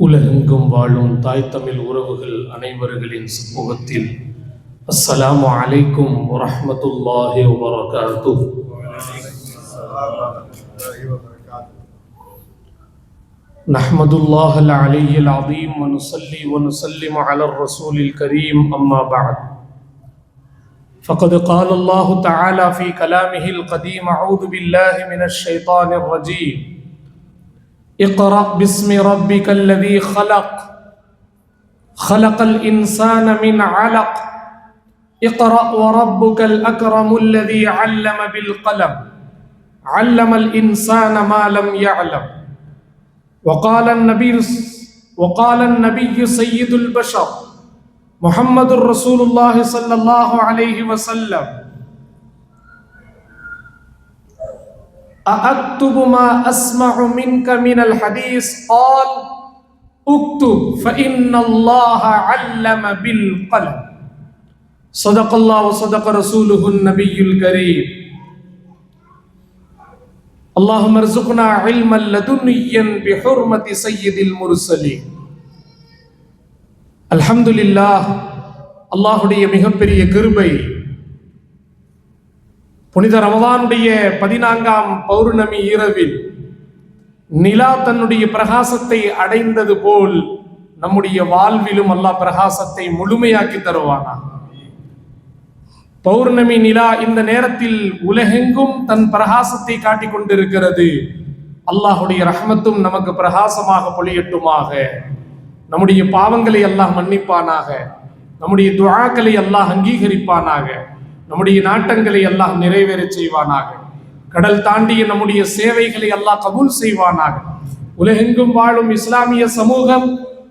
உலகெங்கும் வாழும் தாய் தமிழ் உறவுகள் அனைவர்களின் சமூகத்தில் அஸ்ஸலாமு அலைக்கும் வரஹ்மத்துல்லாஹி வபரகாத்துஹ். நஹ்மதுல்லாஹல் அலிய்யில் அஸீம் வ நுஸல்லி வ நுஸல்லிமு அலர் ரசூலில் கரீம். அம்மா பஅத். فقد قال الله تعالى في كلامه القديم: أعوذ بالله من الشيطان الرجيم. اقرأ باسم ربك الذي خلق خلق الإنسان من علق اقرأ وربك الأكرم الذي علم بالقلم علم الإنسان ما لم يعلم. وقال النبي سيد البشر محمد رسول الله صلى الله عليه وسلم: أأكتب ما أسمع منك من الحديث؟ قال: اكتب فإن الله علم بالقلم. صدق الله وصدق رسوله النبي الكريم. اللهم ارزقنا علما لدنيا بحرمة سيد المرسلين. الحمد لله. அல்லாஹ்வுடைய மிகப்பெரிய கிருபை, புனித ரமதானுடைய 14ஆம் பௌர்ணமி இரவில் நிலா தன்னுடைய பிரகாசத்தை அடைந்தது போல் நம்முடைய வாழ்விலும் அல்லாஹ் பிரகாசத்தை முழுமையாக்கி தருவானா. பௌர்ணமி நிலா இந்த நேரத்தில் உலகெங்கும் தன் பிரகாசத்தை காட்டிக் கொண்டிருக்கிறது. அல்லாஹுடைய ரஹ்மத்தும் நமக்கு பிரகாசமாக பொழியட்டுமாக. நம்முடைய பாவங்களை அல்லாஹ் மன்னிப்பானாக. நம்முடைய துஆக்களை அல்லாஹ் அங்கீகரிப்பானாக. நம்முடைய நாட்டங்களை அல்லாஹ் நிறைவேற செய்வானாக. கடல் தாண்டிய நம்முடைய சேவைகளை அல்லாஹ் கபூல் செய்வானாக. உலகெங்கும் வாழும் இஸ்லாமிய சமூகம்,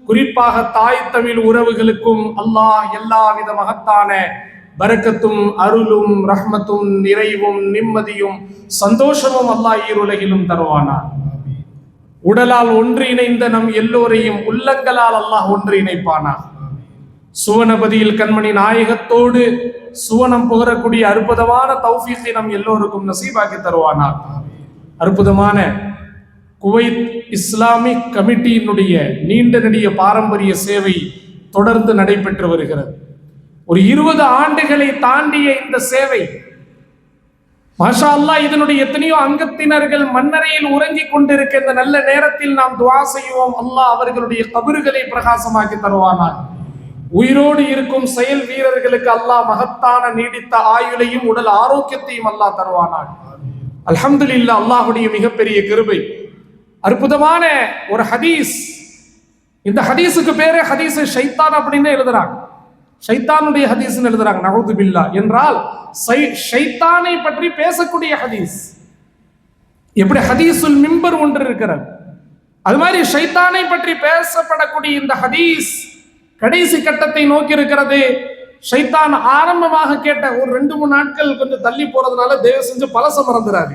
குறிப்பாக தாய் தமிழ் உறவுகளுக்கும் அல்லாஹ் எல்லாவித மகத்தான பரக்கத்தும் அருளும் ரஹ்மத்தும் நிறைவும் நிம்மதியும் சந்தோஷமும் அல்லாஹ் ஈருலகிலும் தருவானார். உடலால் ஒன்று இணைந்த நம் எல்லோரையும் உள்ளங்களால் அல்லாஹ் ஒன்று இணைப்பானார். சுவனபதியில் கண்மணி நாயகத்தோடு சுவனம் புகரக்கூடிய அற்புதமான தௌஃபீகை நம் எல்லோருக்கும் நசீபாக்கி தருவானார். அற்புதமான குவைத் இஸ்லாமிக் கமிட்டியினுடைய நீண்ட நெடிய பாரம்பரிய சேவை தொடர்ந்து நடைபெற்று வருகிறது. ஒரு 20 ஆண்டுகளை தாண்டிய இந்த சேவை, மாஷா அல்லாஹ், இதனுடைய எத்தனையோ அங்கத்தினர்கள் மண்ணறையில் உறங்கிக் கொண்டிருக்க இந்த நல்ல நேரத்தில் நாம் துஆ செய்வோம். அல்லாஹ் அவர்களுடைய கபறுகளை பிரகாசமாக்கி தருவானார். உயிரோடு இருக்கும் செயல் வீரர்களுக்கு அல்லாஹ் மகத்தான நீடித்த ஆயுளையும் உடல் ஆரோக்கியத்தையும் அல்லாஹ் தருவானார். அல்ஹம்துலில்லாஹ். அல்லாஹ்வுடைய மிகப்பெரிய கிருபை. அற்புதமான ஒரு ஹதீஸ். இந்த ஹதீஸுக்கு பேரே ஹதீஸ் ஷைத்தான் அப்படின்னு எழுதுறாங்க. ஷைத்தானுடைய ஹதீஸ்னு எழுதுறாங்க. நஊது பில்லாஹ் என்றால் ஷைத்தானை பற்றி பேசக்கூடிய ஹதீஸ். எப்படி ஹதீஸுல் மிம்பர் ஒன்று இருக்கிறது, அது மாதிரி ஷைத்தானை பற்றி பேசப்படக்கூடிய இந்த ஹதீஸ் கடைசி கட்டத்தை நோக்கி இருக்கிறது. ஷைத்தான் ஆரம்பமாக கேட்ட ஒரு 2-3 நாட்கள் கொஞ்சம் தள்ளி போறதுனால தயவு செஞ்சு பழச மறந்துடாது.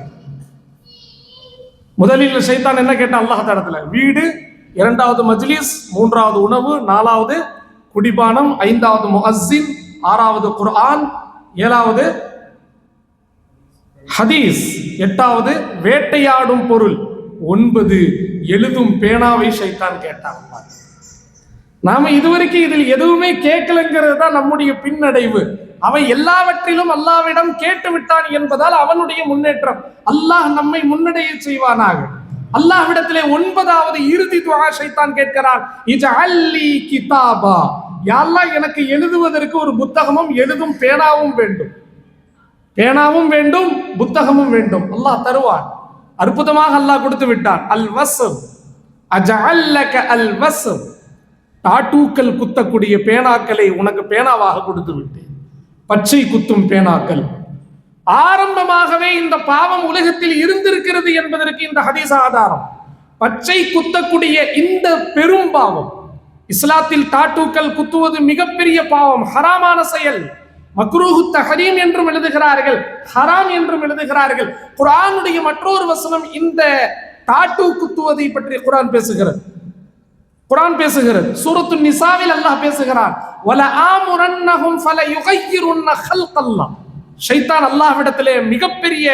முதலில் ஷைத்தான் என்ன கேட்டான் அல்லாஹ் தஆலா? வீடு, 2வது மஜ்லிஸ், 3வது உணவு, 4வது குடிபானம், 5வது முஅஸ்ஸின், 6வது குர்ஆன், 7வது ஹதீஸ், 8வது வேட்டையாடும் பொருள், 9 எழுதும் பேனாவை ஷைத்தான் கேட்டான். நாம இதுவரைக்கும் இதில் எதுவுமே கேட்கலங்கிறது தான் நம்முடைய பின்னடைவு. அவன் எல்லாவற்றிலும் அல்லாஹ்விடம் கேட்டு விட்டான் என்பதால் அவனுடைய முன்னேற்றம். அல்லாஹ் நம்மை முன்னடைய செய்வானாக. அல்லாஹ்விடத்திலே 9வது இறுதி துஆ ஷைத்தான் கேட்கிறான், இஜஅல்லி கிதாபா, யா அல்லாஹ் எனக்கு எழுதுவதற்கு ஒரு புத்தகமும் எழுதும் பேனாவும் வேண்டும். பேனாவும் வேண்டும், புத்தகமும் வேண்டும். அல்லாஹ் தருவான். அற்புதமாக அல்லாஹ் கொடுத்து விட்டான். அல் வஸ்ப் அஜஅல்லக அல் வஸ்ப், டாட்டூக்கள் குத்தக்கூடிய பேனாக்களை உனக்கு பேனாவாக கொடுத்து விட்டேன். பச்சை குத்தும் பேனாக்கள். ஆரம்பமாகவே இந்த பாவம் உலகத்தில் இருந்திருக்கிறது என்பதற்கு இந்த ஹதீஸ் ஆதாரம். பச்சை குத்தக்கூடிய இந்த பெரும் பாவம், இஸ்லாத்தில் டாட்டூக்கள் குத்துவது மிகப்பெரிய பாவம், ஹராமான செயல். மக்ரூஹு தஹரீம் என்றும் எழுதுகிறார்கள், ஹராம் என்றும் எழுதுகிறார்கள். குர்ஆனுடைய மற்றொரு வசனம் இந்த டாட்டூ குத்துவதை பற்றி குர்ஆன் பேசுகிறது. சூரத்து நிசாவில் அல்லாஹ் பேசுகிறான், வல ஆமுரன்னஹும் ஃபலயுகையிருன்ன ஹல்கல்லாஹ். ஷைத்தான் அல்லாஹ்விடத்திலே மிகப்பெரிய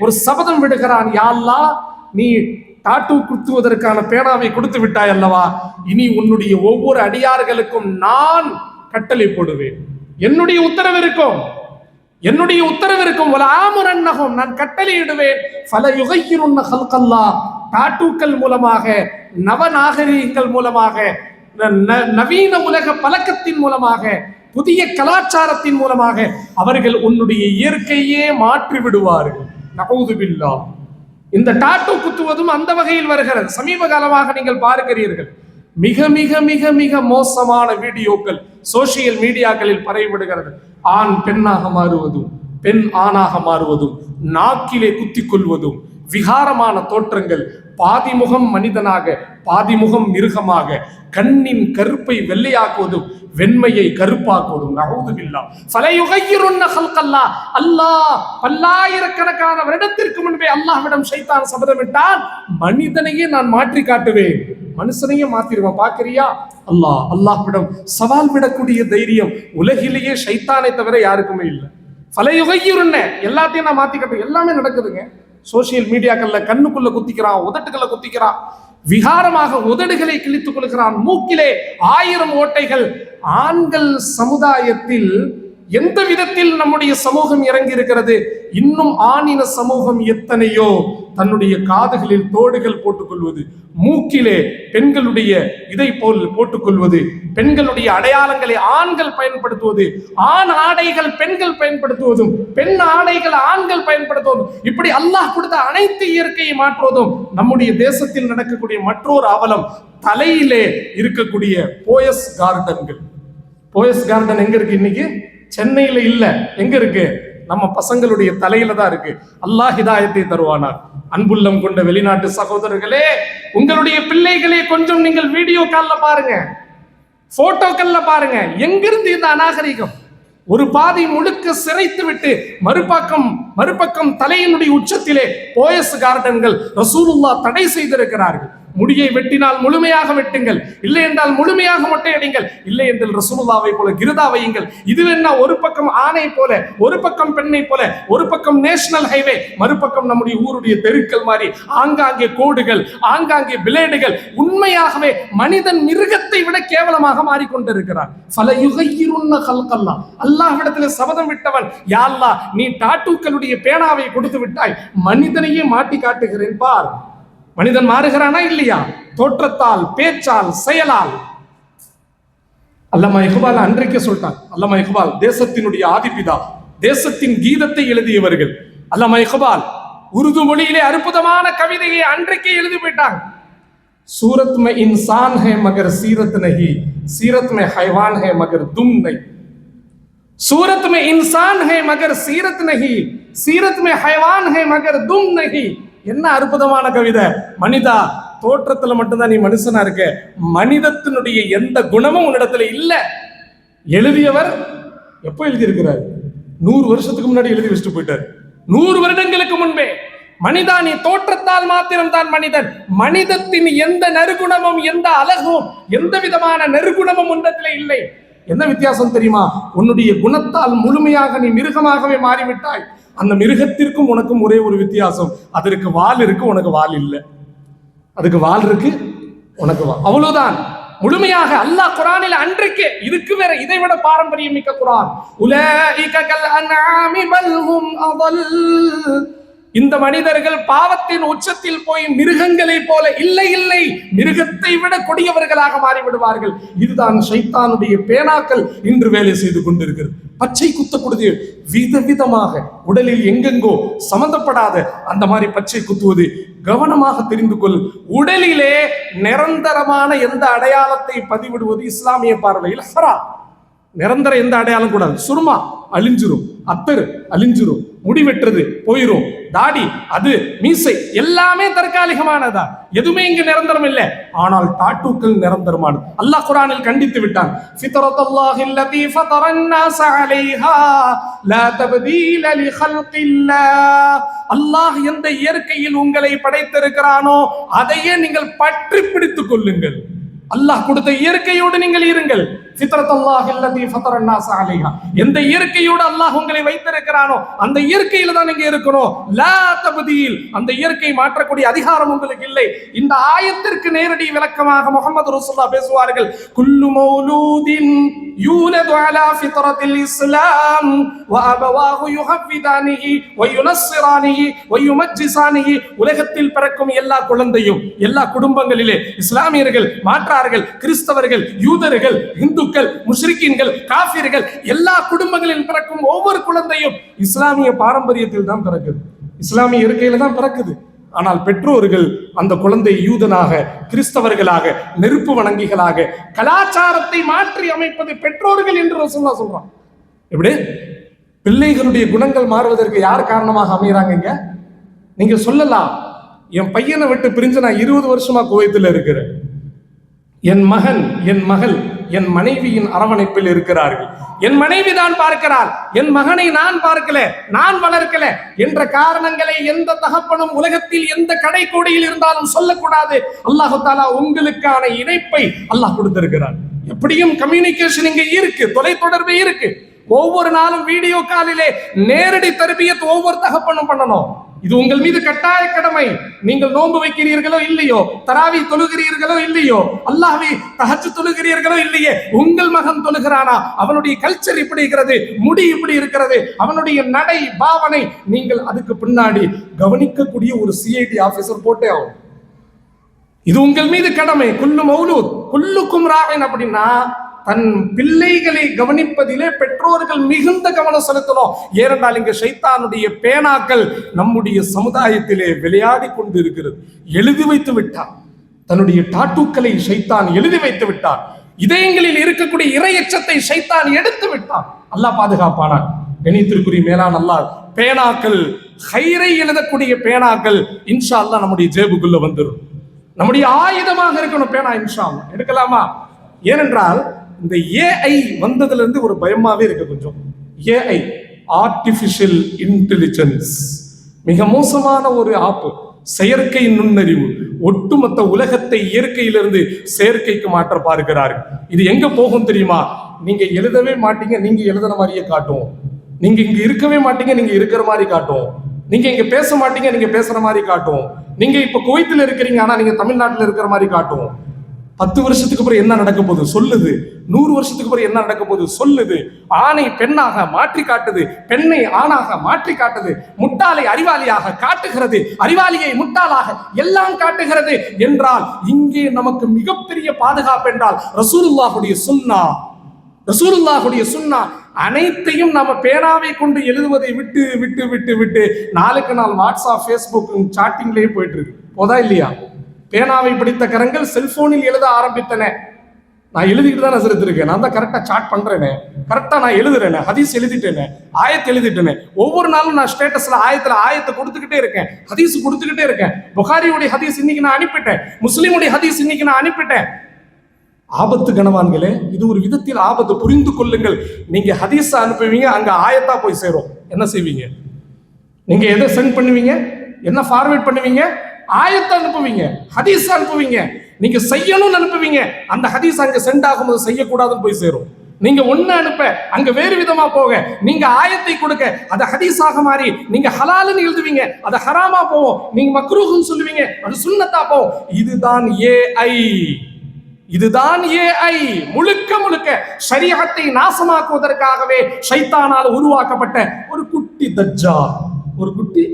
ஒரு சபதம் விடுகிறான், யா அல்லாஹ், நீ டாட்டூ குத்துவதற்கான பேனாவை கொடுத்து விட்டாய் அல்லவா, இனி உன்னுடைய ஒவ்வொரு அடியார்களுக்கும் நான் கட்டளை போடுவேன். என்னுடைய உத்தரவு இருக்கும், என்னுடைய உத்தரவு இருக்கும். வலஆமுரன்னஹும், நான் கட்டளையிடுவேன். ஃபலயுகையிருன்ன ஹல்கல்லாஹ், டாட்டூக்கள் மூலமாக, நவநாகரிகங்கள் மூலமாக, நவீன உலக பழக்கத்தின் மூலமாக, புதிய கலாச்சாரத்தின் மூலமாக அவர்கள் உன்னுடைய இயற்கையே மாற்றி விடுவார்கள். நஊது பில்லாஹ். இந்த டாட்டூ குத்துவதும் அந்த வகையில் வருகிறது. சமீப காலமாக நீங்கள் பார்க்கிறீர்கள், மிக மிக மிக மிக மோசமான வீடியோக்கள் சோசியல் மீடியாக்களில் பரவிவிடுகிறது. ஆண் பெண்ணாக மாறுவதும், பெண் ஆணாக மாறுவதும், நாக்கிலே குத்திக் கொள்வதும், விகாரமான தோற்றங்கள், பாதிமுகம் மனிதனாக பாதிமுகம் மிருகமாக, கண்ணின் கருப்பை வெள்ளையாக்குவதும் வெண்மையை கருப்பாக்குவதும். நஊது பில்லாஹ். ஃபலயுகையிருன்ன ஹல்கல்லாஹ், அல்லாஹ் பல்லாயிரக்கணக்கான வருடத்திற்கு முன்பே அல்லாஹ்விடம் ஷைத்தான் சபதமிட்டான், மனிதனையே நான் மாற்றி காட்டுவேன், மனுஷனையே மாத்திருவான், பாக்குறியா? அல்லாஹ்விடம் சவால் விடக்கூடிய தைரியம் உலகிலேயே ஷைத்தானை தவிர யாருக்குமே இல்லை. ஃபலயுகையிருன்ன, எல்லாத்தையும் நான் மாத்தி காட்டுவேன். எல்லாமே நடக்குதுங்க. சோசியல் மீடியாக்கள்ல கண்ணுக்குள்ள குத்திக்கிறான், உதட்டுக்குள்ள குத்திக்கிறான், விகாரமாக உதடுகளை கிழித்துக் கொள்கிறான், மூக்கிலே 1000 ஓட்டைகள். ஆண்கள் சமுதாயத்தில் எந்த விதத்தில் நம்முடைய சமூகம் இறங்கி இருக்கிறது? இன்னும் ஆணின சமூகம் எத்தனையோ தன்னுடைய காதுகளில் தோடுகள் போட்டுக்கொள்வது, மூக்கிலே பெண்களுடைய இதை போல் போட்டுக்கொள்வது, பெண்களுடைய அடையாளங்களை ஆண்கள் பயன்படுத்துவது, ஆண் ஆடைகள் பெண்கள் பயன்படுத்துவதும், பெண் ஆடைகள் ஆண்கள் பயன்படுத்துவதும், இப்படி அல்லாஹ் கொடுத்த அனைத்து இயற்கையை மாற்றுவதும் நம்முடைய தேசத்தில் நடக்கக்கூடிய மற்றொரு அவலம் தலையிலே இருக்கக்கூடிய போயஸ் கார்டன்கள். போயஸ் கார்டன் எங்க இருக்கு? இன்னைக்கு சென்னையில இல்ல, எங்க இருக்கு? நம்ம பசங்களுடைய தலையில தான் இருக்கு. அல்லாஹ் ஹிதாயத்தை தருவானார். அன்புள்ளம் கொண்ட வெளிநாட்டு சகோதரர்களே, உங்களுடைய பிள்ளைகளே கொஞ்சம் நீங்கள் வீடியோ கால்ல பாருங்க, போட்டோக்கள்ல பாருங்க, எங்கிருந்து இந்த அநாகரிகம்? ஒரு பாதி முழுக்க சிரைத்து விட்டு மறுபக்கம் தலையினுடைய உச்சத்திலே போயஸ் கார்டன்கள் ரசூலுல்லாஹ் தடை செய்திருக்கிறார்கள். முடியை வெட்டினால் முழுமையாக வெட்டுங்கள், இல்லை என்றால் முழுமையாக மொட்டையடிங்கள், இல்லை என்றால் ரசூலுல்லாஹ்வை போல கிருதா வையுங்கள். இது என்ன? ஒரு பக்கம் ஆணை போல, ஒரு பக்கம் பெண்ணை போல, ஒரு பக்கம் நேஷனல் ஹைவே, மறுபக்கம் நம்முடைய ஊருடைய தெருக்கள் மாதிரி ஆங்காங்கே கோடுகள், ஆங்காங்கே பிளேடுகள். உண்மையாகவே மனிதன் மிருகத்தை விட கேவலமாக மாறிக்கொண்டிருக்கிறான். ஃபலயுகையிருன்ன ஹல்கல்லாஹ், அல்லாஹ்விடத்தில் சபதம் விட்டவன், யா அல்லாஹ் நீ டாட்டூக்களுடைய பேனாவை கொடுத்து விட்டாய், மனிதனையே மாட்டி காட்டுகிறேன் பார். மனிதன் மாறுகிறானா இல்லையா? தோற்றத்தால், பேச்சால், செயலால். அல்லமா இக்பால் அன்றைக்கு சொல்லிட்டான். அல்லமா இக்பால் தேசத்தினுடைய ஆதிபிதா, தேசத்தின் கீதத்தை எழுதியவர்கள். அல்லமா இக்பால் உருது மொழியிலே அற்புதமான கவிதையை அன்றைக்கே எழுதி போயிட்டாங்க. सूरत में इंसान है मगर सीरत नहीं, सीरत में हैवान है मगर दुम नहीं, सूरत में इंसान है मगर सीरत नहीं, सीरत में हैवान है मगर दुम नहीं. என்ன அற்புதமான கவிதை! மனிதா, தோற்றத்துல மட்டும்தான் நீ மனுஷனா இருக்க, மனிதத்தினுடைய எந்த குணமும் உன்னிடத்துல இல்ல. எழுதியவர் எப்போ எழுதியிருக்கிறார்? 100 வருஷத்துக்கு முன்னாடி எழுதி வச்சுட்டு போயிட்டார். 100 வருடங்களுக்கு முன்பே. மனிதா, நீ தோற்றத்தால் மாத்திரம் தான் மனிதன், மனிதத்தின் எந்த நறுகுணமும், எந்த அழகும், எந்த விதமான நறுகுணமும் உன்னிடத்துல இல்லை. என்ன வித்தியாசம் தெரியுமா? உன்னுடைய குணத்தால் முழுமையாக நீ மிருகமாகவே மாறிவிட்டாய். அந்த மிருகத்திற்கும் உனக்கும் ஒரே ஒரு வித்தியாசம், அதற்கு வால் இருக்கு, உனக்கு வால் இல்லை. அதுக்கு வால் இருக்கு, உனக்கு வால், அவ்வளவுதான். முழுமையாக அல்லாஹ் குர்ஆனில் அன்றைக்கு, இதுக்கு வேற இதை விட பாரம்பரியம் மிக்க குர்ஆன். உலைக கல் அன்ஆமி பல் ஹும் அதல், இந்த மனிதர்கள் பாவத்தின் உச்சத்தில் போய் மிருகங்களை போல, இல்லை இல்லை, மிருகத்தை விட கொடியவர்களாக மாறிவிடுவார்கள். இதுதான் ஷைத்தானுடைய பேனாக்கள் இன்று வேலை செய்து கொண்டிருக்கிறது. பச்சை குத்தக்கூடிய விதவிதமாக, உடலில் எங்கெங்கோ சம்பந்தப்படாத அந்த மாதிரி பச்சை குத்துவது. கவனமாக தெரிந்து கொள். உடலிலே நிரந்தரமான எந்த அடையாளத்தை பதிவிடுவது இஸ்லாமிய பார்வையில் ஹராம். நிரந்தர எந்த அடையாளம் கூடாது. சுருமா அழிஞ்சிரும், அத்தர் அழிஞ்சிரும், முடி வெட்டுறது போயிரும், தாடி, அது மீசை எல்லாமே தற்காலிகமானதா, எதுவுமே இங்கு நிரந்தரம் இல்லை. ஆனால் டாட்டூக்கள் நிரந்தரமானது. அல்லாஹ் குர்ஆனில் கண்டித்து விட்டான். ஃபித்ரத்துல்லாஹில் லதீ ஃபதரன்னாஸ அலைஹா லா தப்தீல லிகல்கில்லாஹ், அல்லாஹ் எந்த இயற்கையில் உங்களை படைத்திருக்கிறானோ அதையே நீங்கள் பற்றி பிடித்துக் கொள்ளுங்கள். அல்லாஹ் கொடுத்த இயற்கையோடு நீங்கள் இருங்கள். ஃபித்ரத்தல்லாஹி அல்லதி ஃபதரன் நாஸ அலைஹா. எந்த இயற்கையோடு அல்லாஹ் உங்களை வைத்திருக்கிறானோ அந்த இயற்கையில தான் நீங்க இருக்கணும். லா தப்தீல், அந்த இயற்கை மாற்றக்கூடிய அதிகாரம் உங்களுக்கு இல்லை. இந்த ஆயத்திற்கு நேரடி விளக்கமாக முஹம்மது ரசூலுல்லாஹ் பேசுவார்கள். குல்லு மௌலூதின் யூலது அலா ஃபித்ரத்தில் இஸ்லாம் வ அபவாஹு யுஹவ்விதானிஹி வ யுனஸ்ஸிரானிஹி வ யுமஜ்ஜிசானிஹி. உலகத்தில் பிறக்கும் எல்லா குழந்தையும், எல்லா குடும்பங்களிலே இஸ்லாமியர்கள், மாற்றார்கள், கிறிஸ்தவர்கள், யூதர்கள், இந்துக்கள், முஷ்ரிக்கீன்கள், காஃபிர்கள், எல்லா குடும்பங்களில் பிறக்கும் ஒவ்வொரு குழந்தையும் இஸ்லாமிய பாரம்பரியத்தில் தான் பிறக்குது, இஸ்லாமிய இருக்கையில தான் பிறக்குது. ஆனால் பெற்றோர்கள் அந்த குழந்தை யூதனாக, கிறிஸ்தவர்களாக, நெருப்பு வணங்கிகளாக, கலாச்சாரத்தை மாற்றி அமைப்பது பெற்றோர்கள் என்று ரசூலுல்லாஹ் சொல்றான். எப்படி பிள்ளைகளுடைய குணங்கள் மாறுவதற்கு யார் காரணமாக அமைகிறாங்க? நீங்க சொல்லலாம், என் பையனை விட்டு பிரிஞ்சு நான் 20 வருஷமா குவைத்தில் இருக்கிறேன், என் மகன், என் மகள், என் மனைவியின் அரவணைப்பில் இருக்கிறார்கள், என் மனைவி தான் பார்க்கிறார், என் மகனை நான் பார்க்கல, நான் வளர்க்கல என்ற காரணங்களை எந்த தகப்பனும் உலகத்தில் எந்த கடைக்கோடியில் இருந்தாலும் சொல்லக்கூடாது. அல்லாஹ் தஆலா உங்களுக்கான இணைப்பை அல்லாஹ் கொடுத்திருக்கிறார். எப்படியும் கம்யூனிகேஷன் இங்க இருக்கு, தொலைத்தொடர்பு இருக்கு. ஒவ்வொரு நாளும் வீடியோ காலிலே நேரடி தர்பியத் ஒவ்வொரு தகப்பனும் பண்ணணும். இது உங்கள் மீது கட்டாய கடமை. நீங்கள் நோன்பு வைக்கிறீர்களோ இல்லையோ, தராவி தொழுகிறீர்களோ இல்லையோ, அல்லாஹ்வை தஹஜ்ஜுத் தொழுகிறீர்களோ இல்லையே, உங்கள் மகன் தொழுகிறானா, அவனுடைய கல்ச்சர் இப்படி இருக்கிறது, முடி இப்படி இருக்கிறது, அவனுடைய நடை பாவனை, நீங்கள் அதுக்கு பின்னாடி கவனிக்கக்கூடிய ஒரு சிஐடி ஆபீசர் போட்டே ஆகும். இது உங்கள் மீது கடமை. குல்லு மௌலூத் குல்லுக்கும் ராயின் அப்படின்னா தன் பிள்ளைகளை கவனிப்பதிலே பெற்றோர்கள் மிகுந்த கவனம் செலுத்தணும். ஏனென்றால் இங்கு ஷைத்தானுடைய பேனாக்கள் நம்முடைய சமுதாயத்திலே விளையாடி கொண்டு இருக்கிறது. எழுதி வைத்து விட்டார், தன்னுடைய டாட்டூக்களை ஷைத்தான் எழுதி வைத்து விட்டார். இதயங்களில் இருக்கக்கூடிய இறையச்சத்தை ஷைத்தான் எடுத்து விட்டான். அல்லாஹ் பாதுகாப்பானார். கணித்திற்குரிய மேலான அல்லாஹ் பேனாக்கள், ஹைரை எழுதக்கூடிய பேனாக்கள் இன்ஷா அல்லாஹ் நம்முடைய ஜேபுக்குள்ள வந்துடும். நம்முடைய ஆயுதமாக இருக்கணும் பேனா. இன்ஷா அல்லாஹ் எடுக்கலாமா? ஏனென்றால் இந்த ஏஐ வந்ததுல இருந்து ஒரு பயமாவே இருக்கு கொஞ்சம். ஏஐ, ஆர்டிபிஷியல் இன்டெலிஜென்ஸ், மிக மோசமான ஒரு ஆப்பு. செயற்கை நுண்ணறிவு ஒட்டுமொத்த உலகத்தை இயற்கையிலிருந்து செயற்கைக்கு மாற்ற பார்க்கிறார்கள். இது எங்க போகும் தெரியுமா? நீங்க எழுதவே மாட்டீங்க, நீங்க எழுதுன மாதிரியே காட்டும். நீங்க இங்க இருக்கவே மாட்டீங்க, நீங்க இருக்கிற மாதிரி காட்டும். நீங்க இங்க பேச மாட்டீங்க, நீங்க பேசுற மாதிரி காட்டும். நீங்க இப்ப குவைத்தில் இருக்கிறீங்க, ஆனா நீங்க தமிழ்நாட்டில் இருக்கிற மாதிரி காட்டும். 10 வருஷத்துக்கு அப்புறம் என்ன நடக்க போகுது சொல்லுது. 100 வருஷத்துக்கு அப்புறம் என்ன நடக்க போகுது சொல்லுது. ஆணை பெண்ணாக மாற்றி காட்டுது, பெண்ணை ஆணாக மாற்றி காட்டுது, முட்டாளை அறிவாளியாக காட்டுகிறது, அறிவாளியை முட்டாளாக எல்லாம் காட்டுகிறது. என்றால் இங்கே நமக்கு மிகப்பெரிய பாதுகாப்பு என்றால் ரசூலுல்லாஹுடைய சுன்னா. ரசூலுல்லாஹுடைய சுன்னா அனைத்தையும் நம்ம பேனாவை கொண்டு எழுதுவதை விட்டு விட்டு விட்டு விட்டு நாளுக்கு நாள் வாட்ஸ்அப், ஃபேஸ்புக், சாட்டிங்லேயே போயிட்டு இருக்கு. போதா இல்லையா? பேனாவை பிடித்த கரங்கள் செல்போனில் எழுத ஆரம்பித்தன. நான் எழுதிட்டு தான் நசரத்திருக்கேன், நான் தான் கரெக்டா சாட் பண்றேனே, கரெக்டா நான் எழுதுறேனே, ஹதீஸ் எழுதிட்டேனே, ஆயத்தை எழுதிட்டேனே. ஒவ்வொரு நாளும் நான் ஸ்டேட்டஸ்ல ஆயத்தை கொடுத்துக்கிட்டே இருக்கேன், ஹதீஸ் கொடுத்துக்கிட்டே இருக்கேன். புகாரியுடைய ஹதீஸ் இன்னைக்கு நான் அனுப்பிட்டேன், முஸ்லிமுடைய ஹதீஸ் இன்னைக்கு நான் அனுப்பிட்டேன். ஆபத்து கணவான்களே, இது ஒரு விதத்தில் ஆபத்து, புரிந்து கொள்ளுங்கள். நீங்க ஹதீஸ் அனுப்புவீங்க, அங்க ஆயத்தா போய் சேரும். என்ன செய்வீங்க? நீங்க எதை சென்ட் பண்ணுவீங்க, என்ன ஃபார்வேர்ட் பண்ணுவீங்க? ஆயத்தை அனுப்புவீங்க, ஹதீஸ் அனுப்புவீங்க. நீங்க செய்யணும்னு அனுப்புவீங்க, அந்த ஹதீஸ் அங்க சென்ட் ஆகும்போது செய்யக்கூடாதுன்னு போய் சேரும். நீங்க ஒண்ணு அனுப்ப, அங்க வேறு விதமா போக. நீங்க ஆயத்தை கொடுக்க, அதை ஹதீஸாக மாறி நீங்க ஹலால்னு எழுதுவீங்க, அதை ஹராமா போவோம். நீங்க மக்ரூஹ்னு சொல்லுவீங்க, அது சுன்னத்தா போவோம். இதுதான் ஏஐ. இதுதான் ஏஐ. முழுக்க முழுக்க ஷரீஅத்தை நாசமாக்குவதற்காகவே ஷைத்தானால் உருவாக்கப்பட்ட ஒரு குட்டி தஜ்ஜால். ஒரு குட்டி.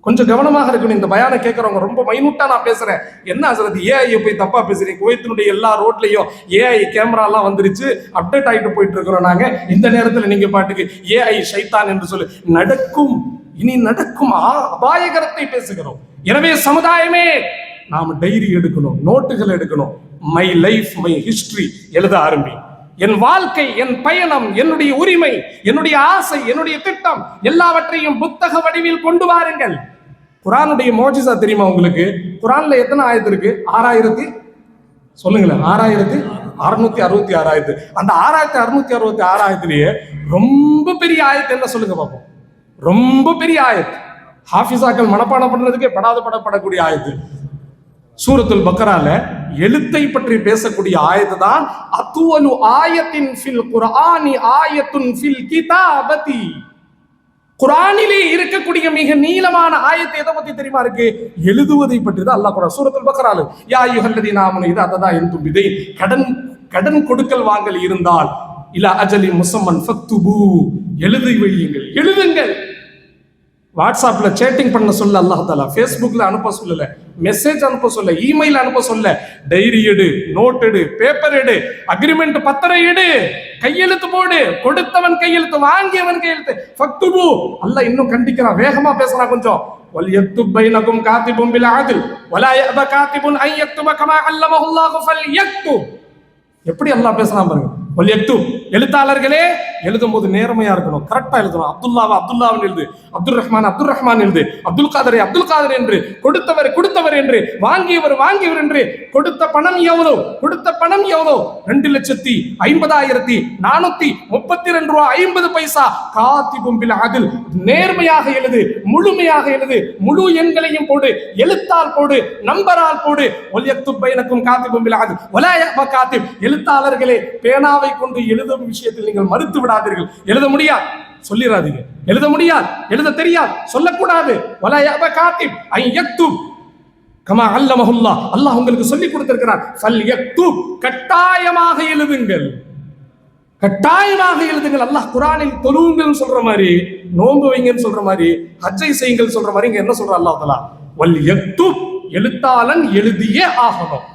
கொஞ்சம் கவனமாக இருக்கணும். இந்த பயானை கேட்கறவங்க ரொம்ப மைனூட்டா நான் பேசுறேன். என்ன ஹசரத் ஏஐ போய் தப்பா பேசுறீங்க? குவைத்தினுடைய எல்லா ரோட்லயும் ஏஐ கேமரா எல்லாம் வந்துருச்சு, அப்டேட் ஆயிட்டு போயிட்டு இருக்கிறோம் நாங்க. இந்த நேரத்தில் நீங்க பாட்டுக்கு ஏஐ ஷைத்தான் என்று சொல்லி நடக்கும், இனி நடக்கும் அபாயகரத்தை பேசுகிறோம். எனவே சமுதாயமே நாம் டைரி எடுக்கணும், நோட்டுகள் எடுக்கணும். மை லைஃப், மை ஹிஸ்டரி எழுத ஆரம்பி. என் வாழ்க்கை, என் பயணம், என்னுடைய உரிமை, என்னுடைய ஆசை, என்னுடைய திட்டம் எல்லாவற்றையும் புத்தக வடிவில் கொண்டு வாருங்கள். குர்ஆனுடைய மோஜிசா தெரியுமா உங்களுக்கு? குர்ஆன்ல எத்தனை ஆயத்து இருக்கு? 6000 சொல்லுங்களேன். 6666 ஆயத்து. அந்த 6666 ஆயத்திலேயே ரொம்ப பெரிய ஆயத்து என்ன சொல்லுங்க பாப்போம். ரொம்ப பெரிய ஆயத்து, ஹாஃபிஸாக்கள் மனப்பாடம் பண்றதுக்கே படாத படப்படக்கூடிய ஆயத்து. சூரத்துல் பக்கரால எழுத்தை பற்றி பேசக்கூடிய ஆயத்து தான் அத்துவலு ஆயத்தின் ஃபில் குர்ஆனி ஆயத்துன் ஃபில் கிதாபதி. குர்ஆனிலே இருக்கக்கூடிய மிக நீளமான ஆயத்து எதை பத்தி தெரியுமா இருக்கு? எழுதுவதை பற்றி தான் அல்லாஹ் குர்ஆன் சூரத்துல் பக்ரால யா அய்யுஹல்லதீன ஆமனு இதா ததாயன்தும் பிதை, கடன் கொடுக்கல் வாங்கல் இருந்தால் இலா அஜலி முஸம்மன் ஃபக்துபு, எழுதி வையுங்கள், எழுதுங்கள். வாட்ஸ்அப்ல சேட்டிங் பண்ண சொல்ல அல்லாஹ் தஆலா, ஃபேஸ்புக்ல அனுப்ப சொல்லல, மெசேஜ் அனுப்ப சொல்ல, இமெயில் அனுப்ப சொல்ல, டைரி எடு, நோட் எடு, பேப்பர் எடு, அக்ரிமெண்ட் பத்திரம் எடு, கையெழுத்து போடு, கொடுத்தவன் கையெழுத்து, வாங்கியவன் கையெழுத்து. ஃபக்துபு, அல்லாஹ் இன்னும் கண்டிக்கிறான், வேகமா பேசுறான் கொஞ்சம். வல்யக்துப் பைனகும் காத்திபுன் பில் அத்ல் வலா யஅப காத்திபுன் அன் யக்துப கமா அல்லமஹுல்லாஹு ஃபல்யக்துப். எப்படி அல்லாஹ் பேசுறான் பாருங்க. வல்யக்துப், எழுத்தாளர்களே எழுதும் போது நேர்மையா இருக்கணும், கரெக்டா எழுதணும். அப்துல்லாவை அப்துல்லாவின் எழுது, அப்துல் ரஹ்மான் எழுது, அப்துல் காதர் என்று, கொடுத்தவர் என்று, வாங்கியவர் என்று. கொடுத்த பணம் எவ்வளோ? 2,50,432 ரூபாய் 50 பைசா. காத்திபுன் பில் அத்ல், நேர்மையாக எழுது, முழுமையாக எழுது, முழு எண்களையும் போடு, எழுத்தால் போடு, நம்பரால் போடு. வல்யக்துப் பைனகும் காத்திபுன் பில் அத்ல் வலா யஅப காத்திப், எழுத்தாளர்களே பேனாவை கொண்டு எழுதும் விஷயத்தில் நீங்கள் மறுத்து விடாதீர்கள். எழுத முடியாது சொல்லிடாதீங்க, எழுத முடியாது, எழுத தெரியாது சொல்லக்கூடாது. வலா யஅப காத்திப் ஐ யக்துப் கமா அல்லமஹுல்லாஹ், அல்லாஹ் உங்களுக்கு சொல்லி கொடுத்திருக்கிறார். ஃபல்யக்துப், கட்டாயமாக எழுதுங்கள், கட்டாயமாக எழுதுங்கள். அல்லாஹ் குர்ஆனில் தொழுவுங்கள் சொல்ற மாதிரி, நோன்பு வைங்கன்னு சொல்ற மாதிரி, ஹஜ்ஜை செய்யுங்கள் சொல்ற மாதிரி இங்க என்ன சொல்ற அல்லாஹ் தஆலா? வல்யக்துப், எழுத்தாளன் எழுதியே ஆகணும்.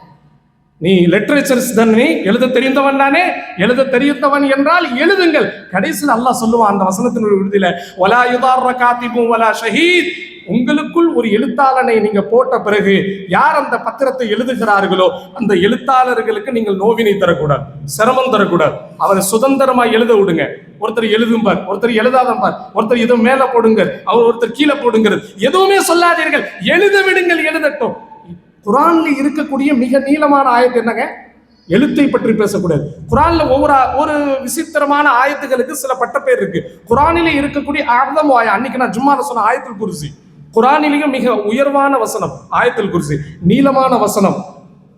நீ லிட்டரேச்சர்ஸ் தானே, எழுத தெரிந்தவன் தானே, எழுத தெரிந்தவன் என்றால் எழுதுங்கள். கடைசியில் அல்லாஹ் சொல்லுவான் அந்த வசனத்தினுடைய விடுதியில, வலா யுதார்ர காத்திபுன் வலா ஷஹீத், உங்களுக்குள் ஒரு எழுத்தாளனை நீங்க போட்ட பிறகு யார் அந்த பத்திரத்தை எழுதுகிறார்களோ அந்த எழுத்தாளர்களுக்கு நீங்கள் நோவினை தரக்கூடாது, சிரமம் தரக்கூடாது. அவரை சுதந்திரமா எழுத விடுங்க. ஒருத்தர் எழுதும்பார், ஒருத்தர் எழுதாதம்பார், ஒருத்தர் இது மேல போடுங்க, அவர் ஒருத்தர் கீழே போடுங்க, எதுவுமே சொல்லாதீர்கள், எழுத விடுங்கள், எழுதட்டும். குர்ஆன்ல இருக்கக்கூடிய மிக நீளமான ஆயத்து என்னங்க? எழுத்தை பற்றி பேசக்கூடாது. குர்ஆன்ல ஒரு விசித்திரமான ஆயத்துகளுக்கு சில பட்ட பேர் இருக்கு. குர்ஆனிலே இருக்கக்கூடிய அர்தம் ஆய, அன்னைக்கு நான் ஜும்மால சொன்ன ஆயத்துல் குர்சி, குர்ஆனிலேயும் மிக உயர்வான வசனம் ஆயத்துல் குர்சி, நீளமான வசனம்,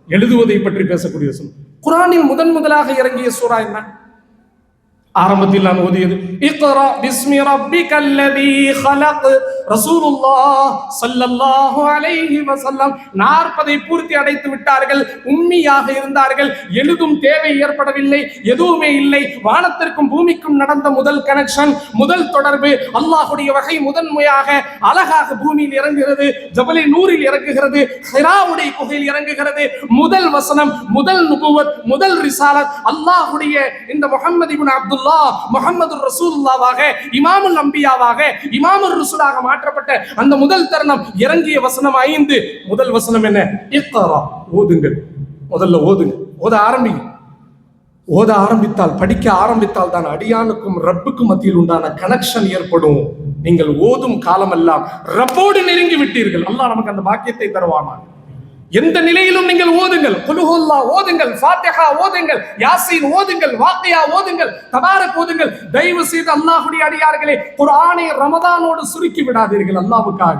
எழுதுவதை பற்றி பேசக்கூடிய வசனம். குர்ஆனில் முதலாக இறங்கிய சூரா என்ன? ஆரம்பத்தில் நான் ஓதியது இக்ரா பிஸ்மி ரப்பிக்கல்லதீ ஹலக். ரசூலுல்லாஹ் ஸல்லல்லாஹு அலைஹி வஸல்லம் 40 பூர்த்தி அடைத்து விட்டார்கள், உம்மியாக இருந்தார்கள், எழுதும் தேவை ஏற்படவில்லை, எதுவுமே இல்லை. வானத்திற்கும் பூமிக்கும் நடந்த முதல் கனெக்ஷன், முதல் தொடர்பு, அல்லாஹ்வுடைய வகை முதன்மையாக அழகாக பூமியில் இறங்குகிறது, ஜபலே நூரில் இறங்குகிறது, ஹிராவுடைய குகையில் இறங்குகிறது. முதல் வசனம், முதல் நுபுவத், முதல் ரிசாலத், அல்லாஹ்வுடைய இந்த முஹம்மது இப்னு அப்துல்லாஹ் முஹம்மது ரசூலுல்லாஹ்வாக, இமாமுல் அம்பியாவாக, இமாமுர் ருசுலாக மாற்றப்பட்ட அந்த முதல் தருணம், இறங்கிய வசனம் 5. முதல் வசனம் என்ன? இக்ரா, ஓதுங்கள். முதல்ல ஓதுங்க, ஓத ஆரம்பித்தால், படிக்க ஆரம்பித்தால் தான் அடியானுக்கும் ரப்புக்கும் மத்தியில் உண்டான கனெக்ஷன் ஏற்படும். நீங்கள் ஓதும் காலமெல்லாம் ரப்போடு நெருங்கி விட்டீர்கள். அல்லாஹ் நமக்கு அந்த பாக்கியத்தை தருவானா? எந்த நிலையிலும் நீங்கள் ஓதுங்கள், குல்ஹுல்லா ஓதுங்கள், ஃபாத்திஹா ஓதுங்கள், யாசீன் ஓதுங்கள், வாக்கியா ஓதுங்கள், தபாரக் ஓதுங்கள். தயவு செய்து அல்லாஹ்வுடைய அடியார்களே, குர்ஆனை ரமதானோடு சுருக்கி விடாதீர்கள். அல்லாஹ்வுக்காக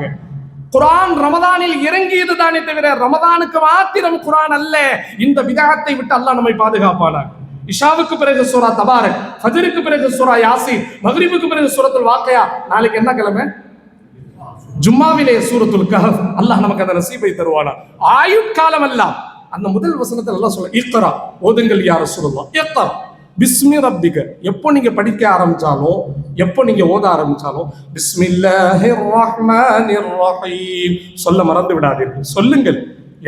குர்ஆன் ரமதானில் இறங்கியது தானே தவிர ரமதானுக்கு மாத்திரம் குர்ஆன் அல்ல. இந்த விதத்தை விட்டு அல்லாஹ் நம்மை பாதுகாப்பானார். இஷாவுக்கு பிறகு சூரா தபாரக், ஃபஜ்ருக்கு பிறகு சூரா யாசீன், மக்ரிபுக்கு பிறகு சூரத்துல் வாக்கியா. நாளைக்கு என்ன கிழமை? ஜும்மாவிலே சூரத்துல் கஹஃப். அல்லாஹ் நமக்கு அந்த நசீபை தருவானா? ஆயுட்காலம் எல்லாம் அந்த முதல் வசனத்தில் அல்லாஹ் சொல்ல, இக்ரா, ஓதுங்கள் யா ரசூலுல்லாஹ், இக்ரா பிஸ்மி ரப்பிக. எப்போ நீங்க படிக்க ஆரம்பிச்சாலும், எப்போ நீங்க ஓத ஆரம்பிச்சாலும் பிஸ்மில்லாஹிர் ரஹ்மானிர் ரஹீம் சொல்ல மறந்து விடாதீர்கள். சொல்லுங்கள்.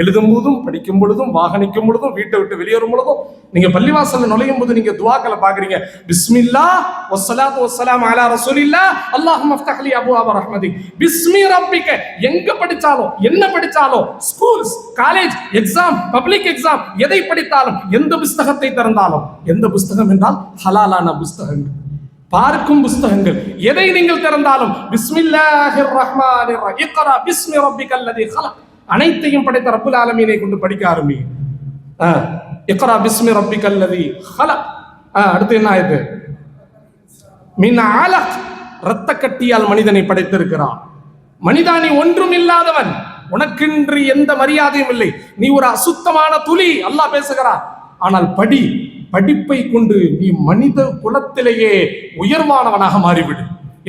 எழுதும் போதும், படிக்கும் பொழுதும், வாகனிக்கும் பொழுதும், வீட்டை விட்டு வெளியேறும் பொழுதும், நீங்க பள்ளிவாசல்ல நுழையும் போது நீங்க துஆக்களை பாக்குறீங்க. பிஸ்மில்லாஹ் வஸ்ஸலாத்து வஸ்ஸலாமு அலா ரசூலில்லாஹ் அல்லாஹும்ம ஃப்தஹ் லி அபுவாப ரஹ்மதிக். பிஸ்மி ரப்பிக. எங்க படிச்சாலும், என்ன படிச்சாலும், schools, college, exam, public exam, எதை படித்தாலும், எந்த புத்தகத்தை திறந்தாலும், எந்த புத்தகம் என்றால் ஹலாலான புத்தகங்கள், பார்க்கும் புத்தகங்கள், எதை நீங்கள் திறந்தாலும் பிஸ்மில்லாஹிர் ரஹ்மானிர் ரஹீம், இக்ரா பிஸ்மி ரப்பிக்கல்லதீ ஹலக், அனைத்தையும் படைத்த ரப்புல் ஆலமீனை கொண்டு படிக்க ஆரம்பி. இக்ரா பிஸ்மி ரப்பிக்கல்லதீ ஹலக். அடுத்து என்ன ஆயத்து? மின் அலக், இரத்த கட்டியால் மனிதனை படைத்திருக்கிறான். மனிதானி ஒன்றும் இல்லாதவன், உனக்கென்று எந்த மரியாதையும் இல்லை, நீ ஒரு அசுத்தமான துளி, அல்லாஹ் பேசுகிறான். ஆனால் படிப்பை கொண்டு நீ மனித குலத்திலேயே உயர்வானவனாக மாறிவிடு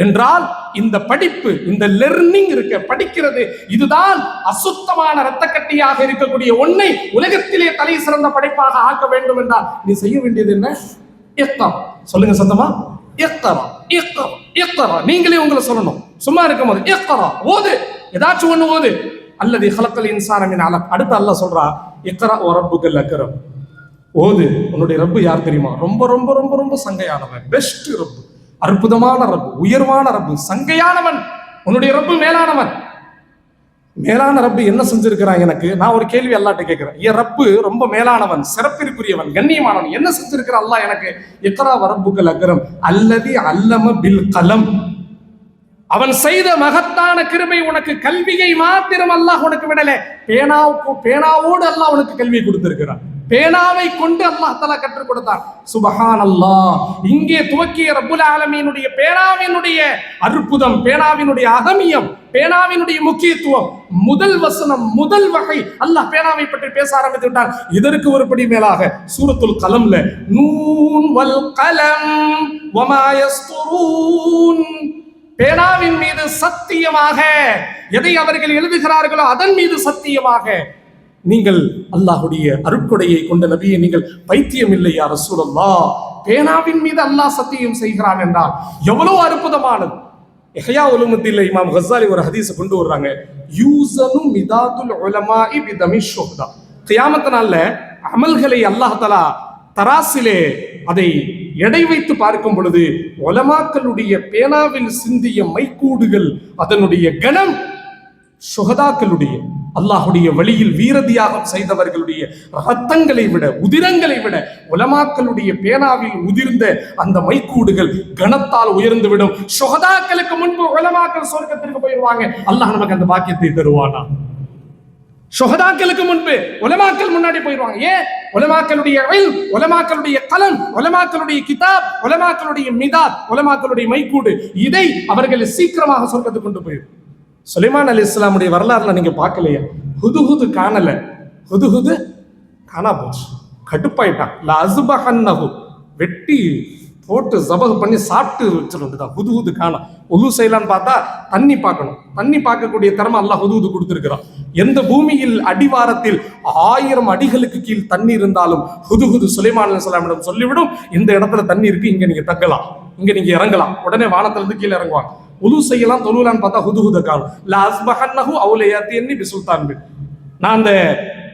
என்றால், இந்த படிப்பு, இந்த லெர்னிங் இருக்க, படிக்கிறது, இதுதான் அசுத்தமான இரத்த கட்டியாக இருக்கக்கூடிய ஒன்னை உலகத்திலே தலை சிறந்த படைப்பாக ஆக்க வேண்டும் என்றால் நீ செய்ய வேண்டியது என்ன? இக்ரா. சொல்லுங்க சத்தமா, இக்ரா இக்ரா இக்ரா. நீங்களே உங்களை சொல்லணும், சும்மா இருக்கும் போது இக்ரா, ஓது, ஏதாச்சும் ஒண்ணு ஓது. அல்லது ஹலக்கல் இன்சான மின் அலக். அடுத்து அல்லாஹ் சொல்றா, இக்ரா வ ரப்புக்கல் அக்ரம். ஓது, உன்னுடைய ரப்பு யார் தெரியுமா? ரொம்ப ரொம்ப ரொம்ப ரொம்ப சங்கையானவன், பெஸ்ட் ரப்பு, அற்புதமான ரப்பு, உயர்வான ரப்பு, சங்கையானவன். உன்னுடைய ரப்பு மேலானவன். மேலான ரப்பு என்ன செஞ்சிருக்கிறான் எனக்கு? நான் ஒரு கேள்வி அல்லாஹ்ட்ட கேட்கிறேன். என் ரப்பு ரொம்ப மேலானவன், சிறப்பிற்குரியவன், கண்ணியமானவன். என்ன செஞ்சிருக்கிறான் அல்லாஹ் எனக்கு? இக்ரா வ ரப்புக்கல் அக்ரம் அல்லதி அல்லம பில் கலம். அவன் செய்த மகத்தான கிருபை உனக்கு கல்வியை மாத்திரம் அல்லாஹ் உனக்கு விடல, பேனாவோடு அல்லாஹ் உனக்கு கல்வியை கொடுத்திருக்கிறான். பேனாவை கொண்டு அல்லாஹ் தஆலா கற்றுக் கொடுத்தான். சுப்ஹானல்லாஹ். இங்கே துவக்கிய ரப்புல் ஆலமீனுடைய பேனாவினுடைய அற்புதம், பேனாவினுடைய அகமியம், பேனாவினுடைய முக்கியத்துவம், முதல் வசனம், முதல் வகை அல்லாஹ் பேனாவை பற்றி பேச ஆரம்பித்து விட்டான். இதற்கு ஒருபடி மேலாக சூரத்துல் கலம்ல நூன் வல் கலம் வமா யஸ்துரூன், பேனாவின் மீது சத்தியமாக, எதை அவர்கள் எழுதுகிறார்களோ அதன் மீது சத்தியமாக, நீங்கள் அல்லாஹ்வுடைய அருட்கொடையை கொண்ட நபியை நீங்கள் பைத்தியம் இல்லையா ரசூலல்லாஹ்? பேனாவின் மீது அல்லாஹ் சத்தியம் செய்கிறான் என்றால் எவ்வளவு அற்புதமானது. இஹ்யா உலூமுத்தீன்ல இமாம் கஸ்ஸாலி ஒரு ஹதீஸை கொண்டு வர்றாங்க. யூஸனு மிதாதுல் உலமாஇ பிதமி ஷுஹதா. கியாமத் நாள்ல அமல்களை அல்லாஹ் தஆலா தராசிலே அதை எடை வைத்து பார்க்கும் பொழுது உலமாக்களுடைய பேனாவில் சிந்திய மைக்கூடுகள், அதனுடைய கணம் சுஹதாக்களுடைய, அல்லாஹுடைய வழியில் வீரதியாகம் செய்தவர்களுடைய ரத்தங்களை விட, உதிரங்களை விட உலமாக்களுடைய பேனாவில் உதிர்ந்த அந்த மைக்கூடுகள் கனத்தால் உயர்ந்து விடும். சுஹதாக்களுக்கு முன்பு உலமாக்கள் சொர்க்கத்திற்கு போயிடுவாங்க. அல்லாஹ் நமக்கு அந்த பாக்கியத்தை தருவானா? சுஹதாக்களுக்கு முன்பு உலமாக்கள் முன்னாடி போயிடுவாங்க. ஏன்? உலமாக்களுடைய இல்ம், உலமாக்களுடைய கலம், உலமாக்களுடைய கிதாப், உலமாக்களுடைய மிதாத், உலமாக்களுடைய மைக்கூடு, இதை அவர்கள் சீக்கிரமாக சொர்க்கத்துக்கு கொண்டு போயிடும். சுலைமான் அலைஹிஸ்ஸலாமுடைய வரலாறுல நீங்க பார்க்கலையா? ஹுதுஹுது காணல, ஹுதுஹுது காணா போச்சு, கடுப்பாயிட்டான். லஅஸ்பஹன்னஹு, வெட்டி போட்டு ஜபஹ் பண்ணி சாப்பிட்டு வச்சிருந்துதான். ஹுதுஹுது காணா. உது செய்யலான்னு பார்த்தா தண்ணி பார்க்கணும், தண்ணி பார்க்கக்கூடிய திறமை அல்லாஹ் ஹுதுஹுது கொடுத்திருக்கிறான். எந்த பூமியில் அடிவாரத்தில் 1000 அடிகளுக்கு கீழ் தண்ணி இருந்தாலும் ஹுதுஹுது சுலைமான் அலைஹிஸ்ஸலாமிடம் சொல்லிவிடும், இந்த இடத்துல தண்ணி இருக்கு, இங்க நீங்க தங்கலாம், இங்க நீங்க இறங்கலாம். உடனே வானத்துல இருந்து கீழே இறங்குவாங்க. உது செய்யலாம், தொழுலான்னு பார்த்தா ஹுதுஹுத காணும். லஅஸ்பஹன்னஹு அவ் லயத்தியன்னி பிசுல்தான் பின். நான் அந்த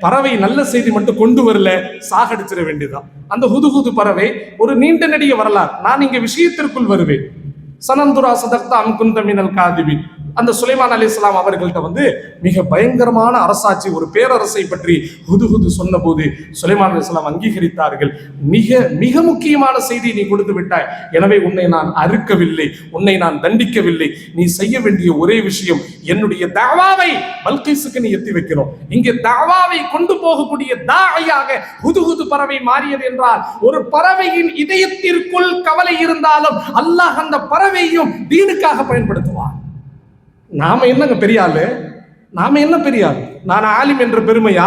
பறவை நல்ல செய்தி மட்டும் கொண்டு வரல, சாகடிச்சிட வேண்டியதுதான். அந்த ஹுதுஹுது பறவை ஒரு நீண்ட நெடிய வரலாறு. நான் இங்க விஷயத்திற்குள் வருவேன். சனந்துரா சதக்தா அம் குந்த மினல் காதிபின். அந்த சுலைமான் அலைஹிஸ்ஸலாம் அவர்கள்ட்ட மிக பயங்கரமான அரசாட்சி, ஒரு பேரரசை பற்றி ஹுதுஹுது சொன்ன போது சுலைமான் அலைஹிஸ்ஸலாம் அங்கீகரித்தார்கள். மிக மிக முக்கியமான செய்தி நீ கொடுத்து விட்டாய், எனவே உன்னை நான் அறுக்கவில்லை, உன்னை நான் தண்டிக்கவில்லை. நீ செய்ய வேண்டிய ஒரே விஷயம், என்னுடைய தாவாவை பல்கீஸுக்கு நீ எத்தி வைக்கணும். இங்கே தாவாவை கொண்டு போகக்கூடிய தாயாக ஹுதுஹுது பறவை மாறியது என்றால், ஒரு பறவையின் இதயத்திற்குள் கவலை இருந்தாலும் அல்லாஹ் அந்த பறவையும் தீனுக்காக பயன்படுத்துவான். நாம என்னங்க பெரிய ஆளு? நாம என்ன பெரிய ஆளு? நான் ஆலிம் என்ற பெருமையா?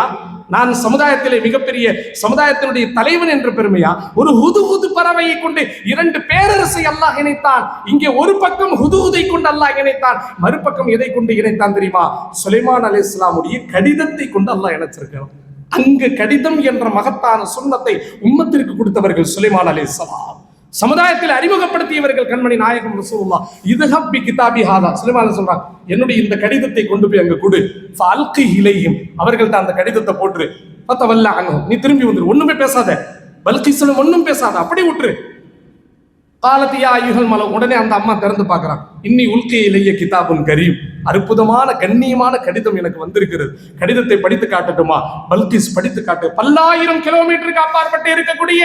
நான் சமுதாயத்திலே மிகப்பெரிய சமுதாயத்தினுடைய தலைவன் என்ற பெருமையா? ஒரு ஹுதுஹுது பறவையை கொண்டு 2 பேரரசை அல்லாஹ் இணைத்தான். இங்கே ஒரு பக்கம் ஹுதுஹுதை கொண்டு அல்லாஹ் இணைத்தான், மறுபக்கம் எதை கொண்டு இணைத்தான் தெரியுமா? சுலைமான் அலைஹிஸ்ஸலாமுடைய கடிதத்தை கொண்டு அல்லாஹ் இணைச்சிருக்கிறான். அங்கு கடிதம் என்ற மகத்தான சுன்னத்தை உம்மத்திற்கு கொடுத்தவர்கள் சுலைமான் அலைஹிஸ்ஸலாம். சமுதாயத்தில் அறிமுகப்படுத்தியவர்கள் கண்மணி நாயகம் ரசூலுல்லாஹ். இதுஹப் பி கிதாபி ஹாதா. சுலைமான் சொல்றாங்க, என்னுடைய இந்த கடிதத்தை கொண்டு போய் அங்க கொடு. ஃபஅல்கி இலைஹிம், அவர்கள்ட்ட அந்த கடிதத்தை போட்டுரு. ஃபதவல்ல அன்ஹும், நீ திரும்பி வந்துரு, ஒண்ணுமே பேசாத. பல்கீஸும் ஒண்ணும் பேசாத, அப்படி விட்டுரு. காலத்தியா ஐயுகல் மலம். உடனே அந்த அம்மா திறந்து பார்க்கறான். இன்னி உல்கி இலைய கிதாபுன் கரீம், அற்புதமான கண்ணியமான கடிதம் எனக்கு வந்திருக்கிறது, கடிதத்தை படித்து காட்டட்டுமா? பல்கீஸ் படித்து காட்டு. 1000 கிலோமீட்டருக்கு அப்பாற்பட்டு இருக்கக்கூடிய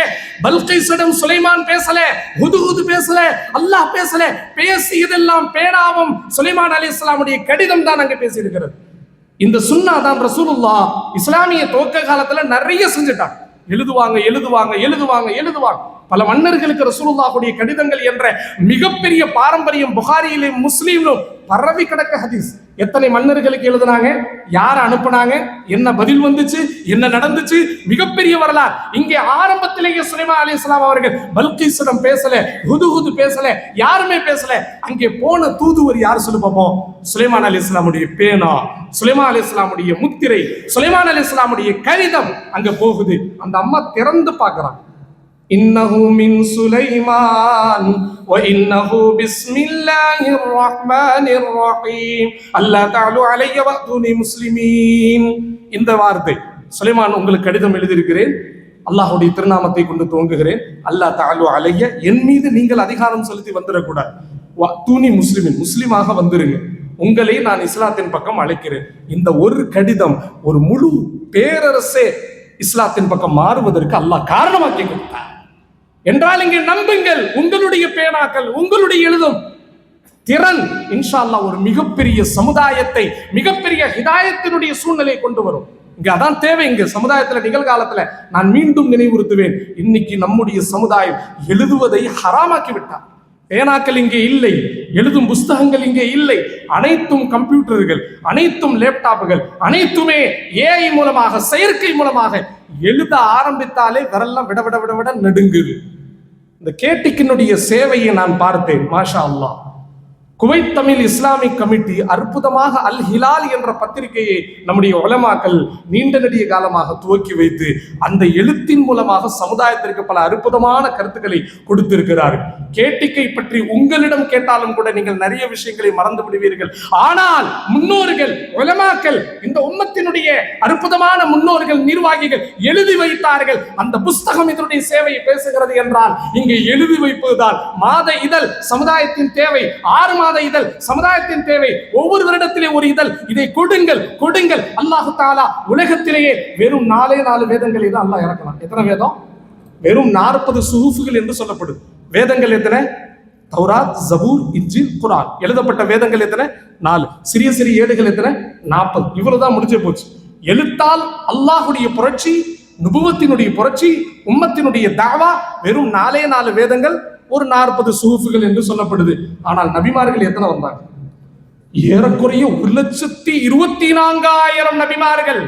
பல்கீஸிடம் சுலைமான் பேசல, ஹுதுஹுது பேசல, அல்லாஹ் பேசல. பேசியதெல்லாம் பேனாவும் சுலைமான் அலைஹிஸ்ஸலாமுடைய கடிதம் தான் அங்க பேசி இருக்கிறது. இந்த சுன்னா தான் ரசூலுல்லாஹ் இஸ்லாமிய துவக்க காலத்துல நிறைய செஞ்சுட்டாங்க. எழுதுவாங்க எழுதுவாங்க எழுதுவாங்க எழுதுவாங்க. பல மன்னர்களுக்கு ரசூலுல்லாஹுடைய கடிதங்கள் என்ற மிகப்பெரிய பாரம்பரியம் புகாரியிலும் முஸ்லீமிலும் பரவி கிடக்க ஹதீஸ். எத்தனை மன்னர்களுக்கு எழுதுனாங்க, யார அனுப்புனாங்க, என்ன பதில் வந்துச்சு, என்ன நடந்துச்சு, மிகப்பெரிய வரலாறு. இங்கே ஆரம்பத்திலேயே சுலைமான் அலைஹிஸ்ஸலாம் அவர்கள் பல்கீஸிடம் பேசல, ஹுதுஹுது பேசல, யாருமே பேசல. அங்கே போன தூதுவர் யார் சொல்லு பார்ப்போம்? சுலைமான் அலைஹிஸ்ஸலாமுடைய பேனா, சுலைமான் அலைஹிஸ்ஸலாமுடைய முத்திரை, சுலைமான் அலைஹிஸ்ஸலாமுடைய கடிதம் அங்க போகுது. அந்த அம்மா திறந்து பார்க்கறாங்க. இன்னஹு மின் சுலைமான் வ இன்னஹு பிஸ்மில்லாஹிர் ரஹ்மானிர் ரஹீம் அல்லா தஅலு அலைய வஅதுனி முஸ்லிமீன். இந்த வார்த்தை, சுலைமான் உங்களுக்கு கடிதம் எழுதியிருக்கிறேன், அல்லாஹ்வுடைய திருநாமத்தை கொண்டு துவங்குகிறேன், அல்லா தஅலு அலைய, என் மீது நீங்கள் அதிகாரம் செலுத்தி வந்துடக்கூடாது, வஅதுனி முஸ்லிமீன், முஸ்லிமாக வந்துருங்க, உங்களை நான் இஸ்லாத்தின் பக்கம் அழைக்கிறேன். இந்த ஒரு கடிதம் ஒரு முழு பேரரசே இஸ்லாத்தின் பக்கம் மாறுவதற்கு அல்லாஹ் காரணமாக்கி கொடுத்தார் என்றால் இங்கே நம்புங்கள், உங்களுடைய பேனாக்கள், உங்களுடைய எழுதும் திறன் இன்ஷா அல்லாஹ் ஒரு மிகப்பெரிய சமுதாயத்தை, மிகப்பெரிய ஹிதாயத்தினுடைய சூழ்நிலை கொண்டு வரும். இங்க அதான் தேவை. இங்க சமுதாயத்துல நிகழ்காலத்துல நான் மீண்டும் நினைவுறுத்துவேன், இன்னைக்கு நம்முடைய சமுதாயம் எழுதுவதை ஹராமாக்கி விட்டார். பேனாக்கள் இங்கே இல்லை, எழுதும் புஸ்தகங்கள் இங்கே இல்லை, அனைத்தும் கம்ப்யூட்டர்கள், அனைத்தும் லேப்டாப்புகள், அனைத்துமே ஏஐ மூலமாக, செயற்கை மூலமாக எழுத ஆரம்பித்தாலே விரல்லாம் விட விட விட விட நடுங்குது. இந்த கேட்டிக்கினுடைய சேவையை நான் பார்த்தேன். மாஷா அல்லாஹ். குவைத் தமிழ் இஸ்லாமிக் கமிட்டி அற்புதமாக அல் ஹிலால் என்ற பத்திரிகையை நம்முடைய உலமாக்கள் நீண்ட நெடிய காலமாக துவக்கி வைத்து அந்த எழுத்தின் மூலமாக சமுதாயத்திற்கு பல அற்புதமான கருத்துக்களை கொடுத்திருக்கிறார்கள். கேட்டிக்கை பற்றி உங்களிடம் கேட்டாலும் கூட நீங்கள் நிறைய விஷயங்களை மறந்து விடுவீர்கள். ஆனால் முன்னோர்கள், உலமாக்கள், இந்த உம்மத்தினுடைய அற்புதமான முன்னோர்கள், நிர்வாகிகள் எழுதி வைத்தார்கள். அந்த புஸ்தகம் இதனுடைய சேவையை பேசுகிறது என்றால் இங்கே எழுதி வைப்பதுதான். மாத இதழ் சமுதாயத்தின் தேவை, 6 மாத இதழ் சமுதாயத்தின் தேவை, ஒவ்வொரு வருடத்திலே ஒரு இதழ், இதை கொடுங்கள் கொடுங்கள். அல்லாஹ் தஆலா உலகத்திலேயே வெறும் 4 வேதங்களை தான் அல்லாஹ் இறக்கலாம். எத்தனை வேதம்? வெறும் 40 சுஹூஃபுகள் என்று சொல்லப்படுது. வேதங்கள் எத்தனை? தௌராத், ஜபூர், இன்ஜீல், குர்ஆன். எழுதப்பட்ட வேதங்கள் எத்தனை? 4. சிறிய சிறிய ஏடுகள் எத்தனை? 40. இவ்வளவுதான் முடிஞ்சே போச்சு. எழுத்தால் அல்லாஹ்வுடைய புரட்சி, நுபுவத்தினுடைய புரட்சி, உம்மத்தினுடைய தாவா வெறும் 4 வேதங்கள், ஒரு 40 சுஹூஃபுகள் என்று சொல்லப்படுது. ஆனால் நபிமார்கள் எத்தனை வந்தாங்க? ஏறக்குறைய 1,24,000 நபிமார்கள்.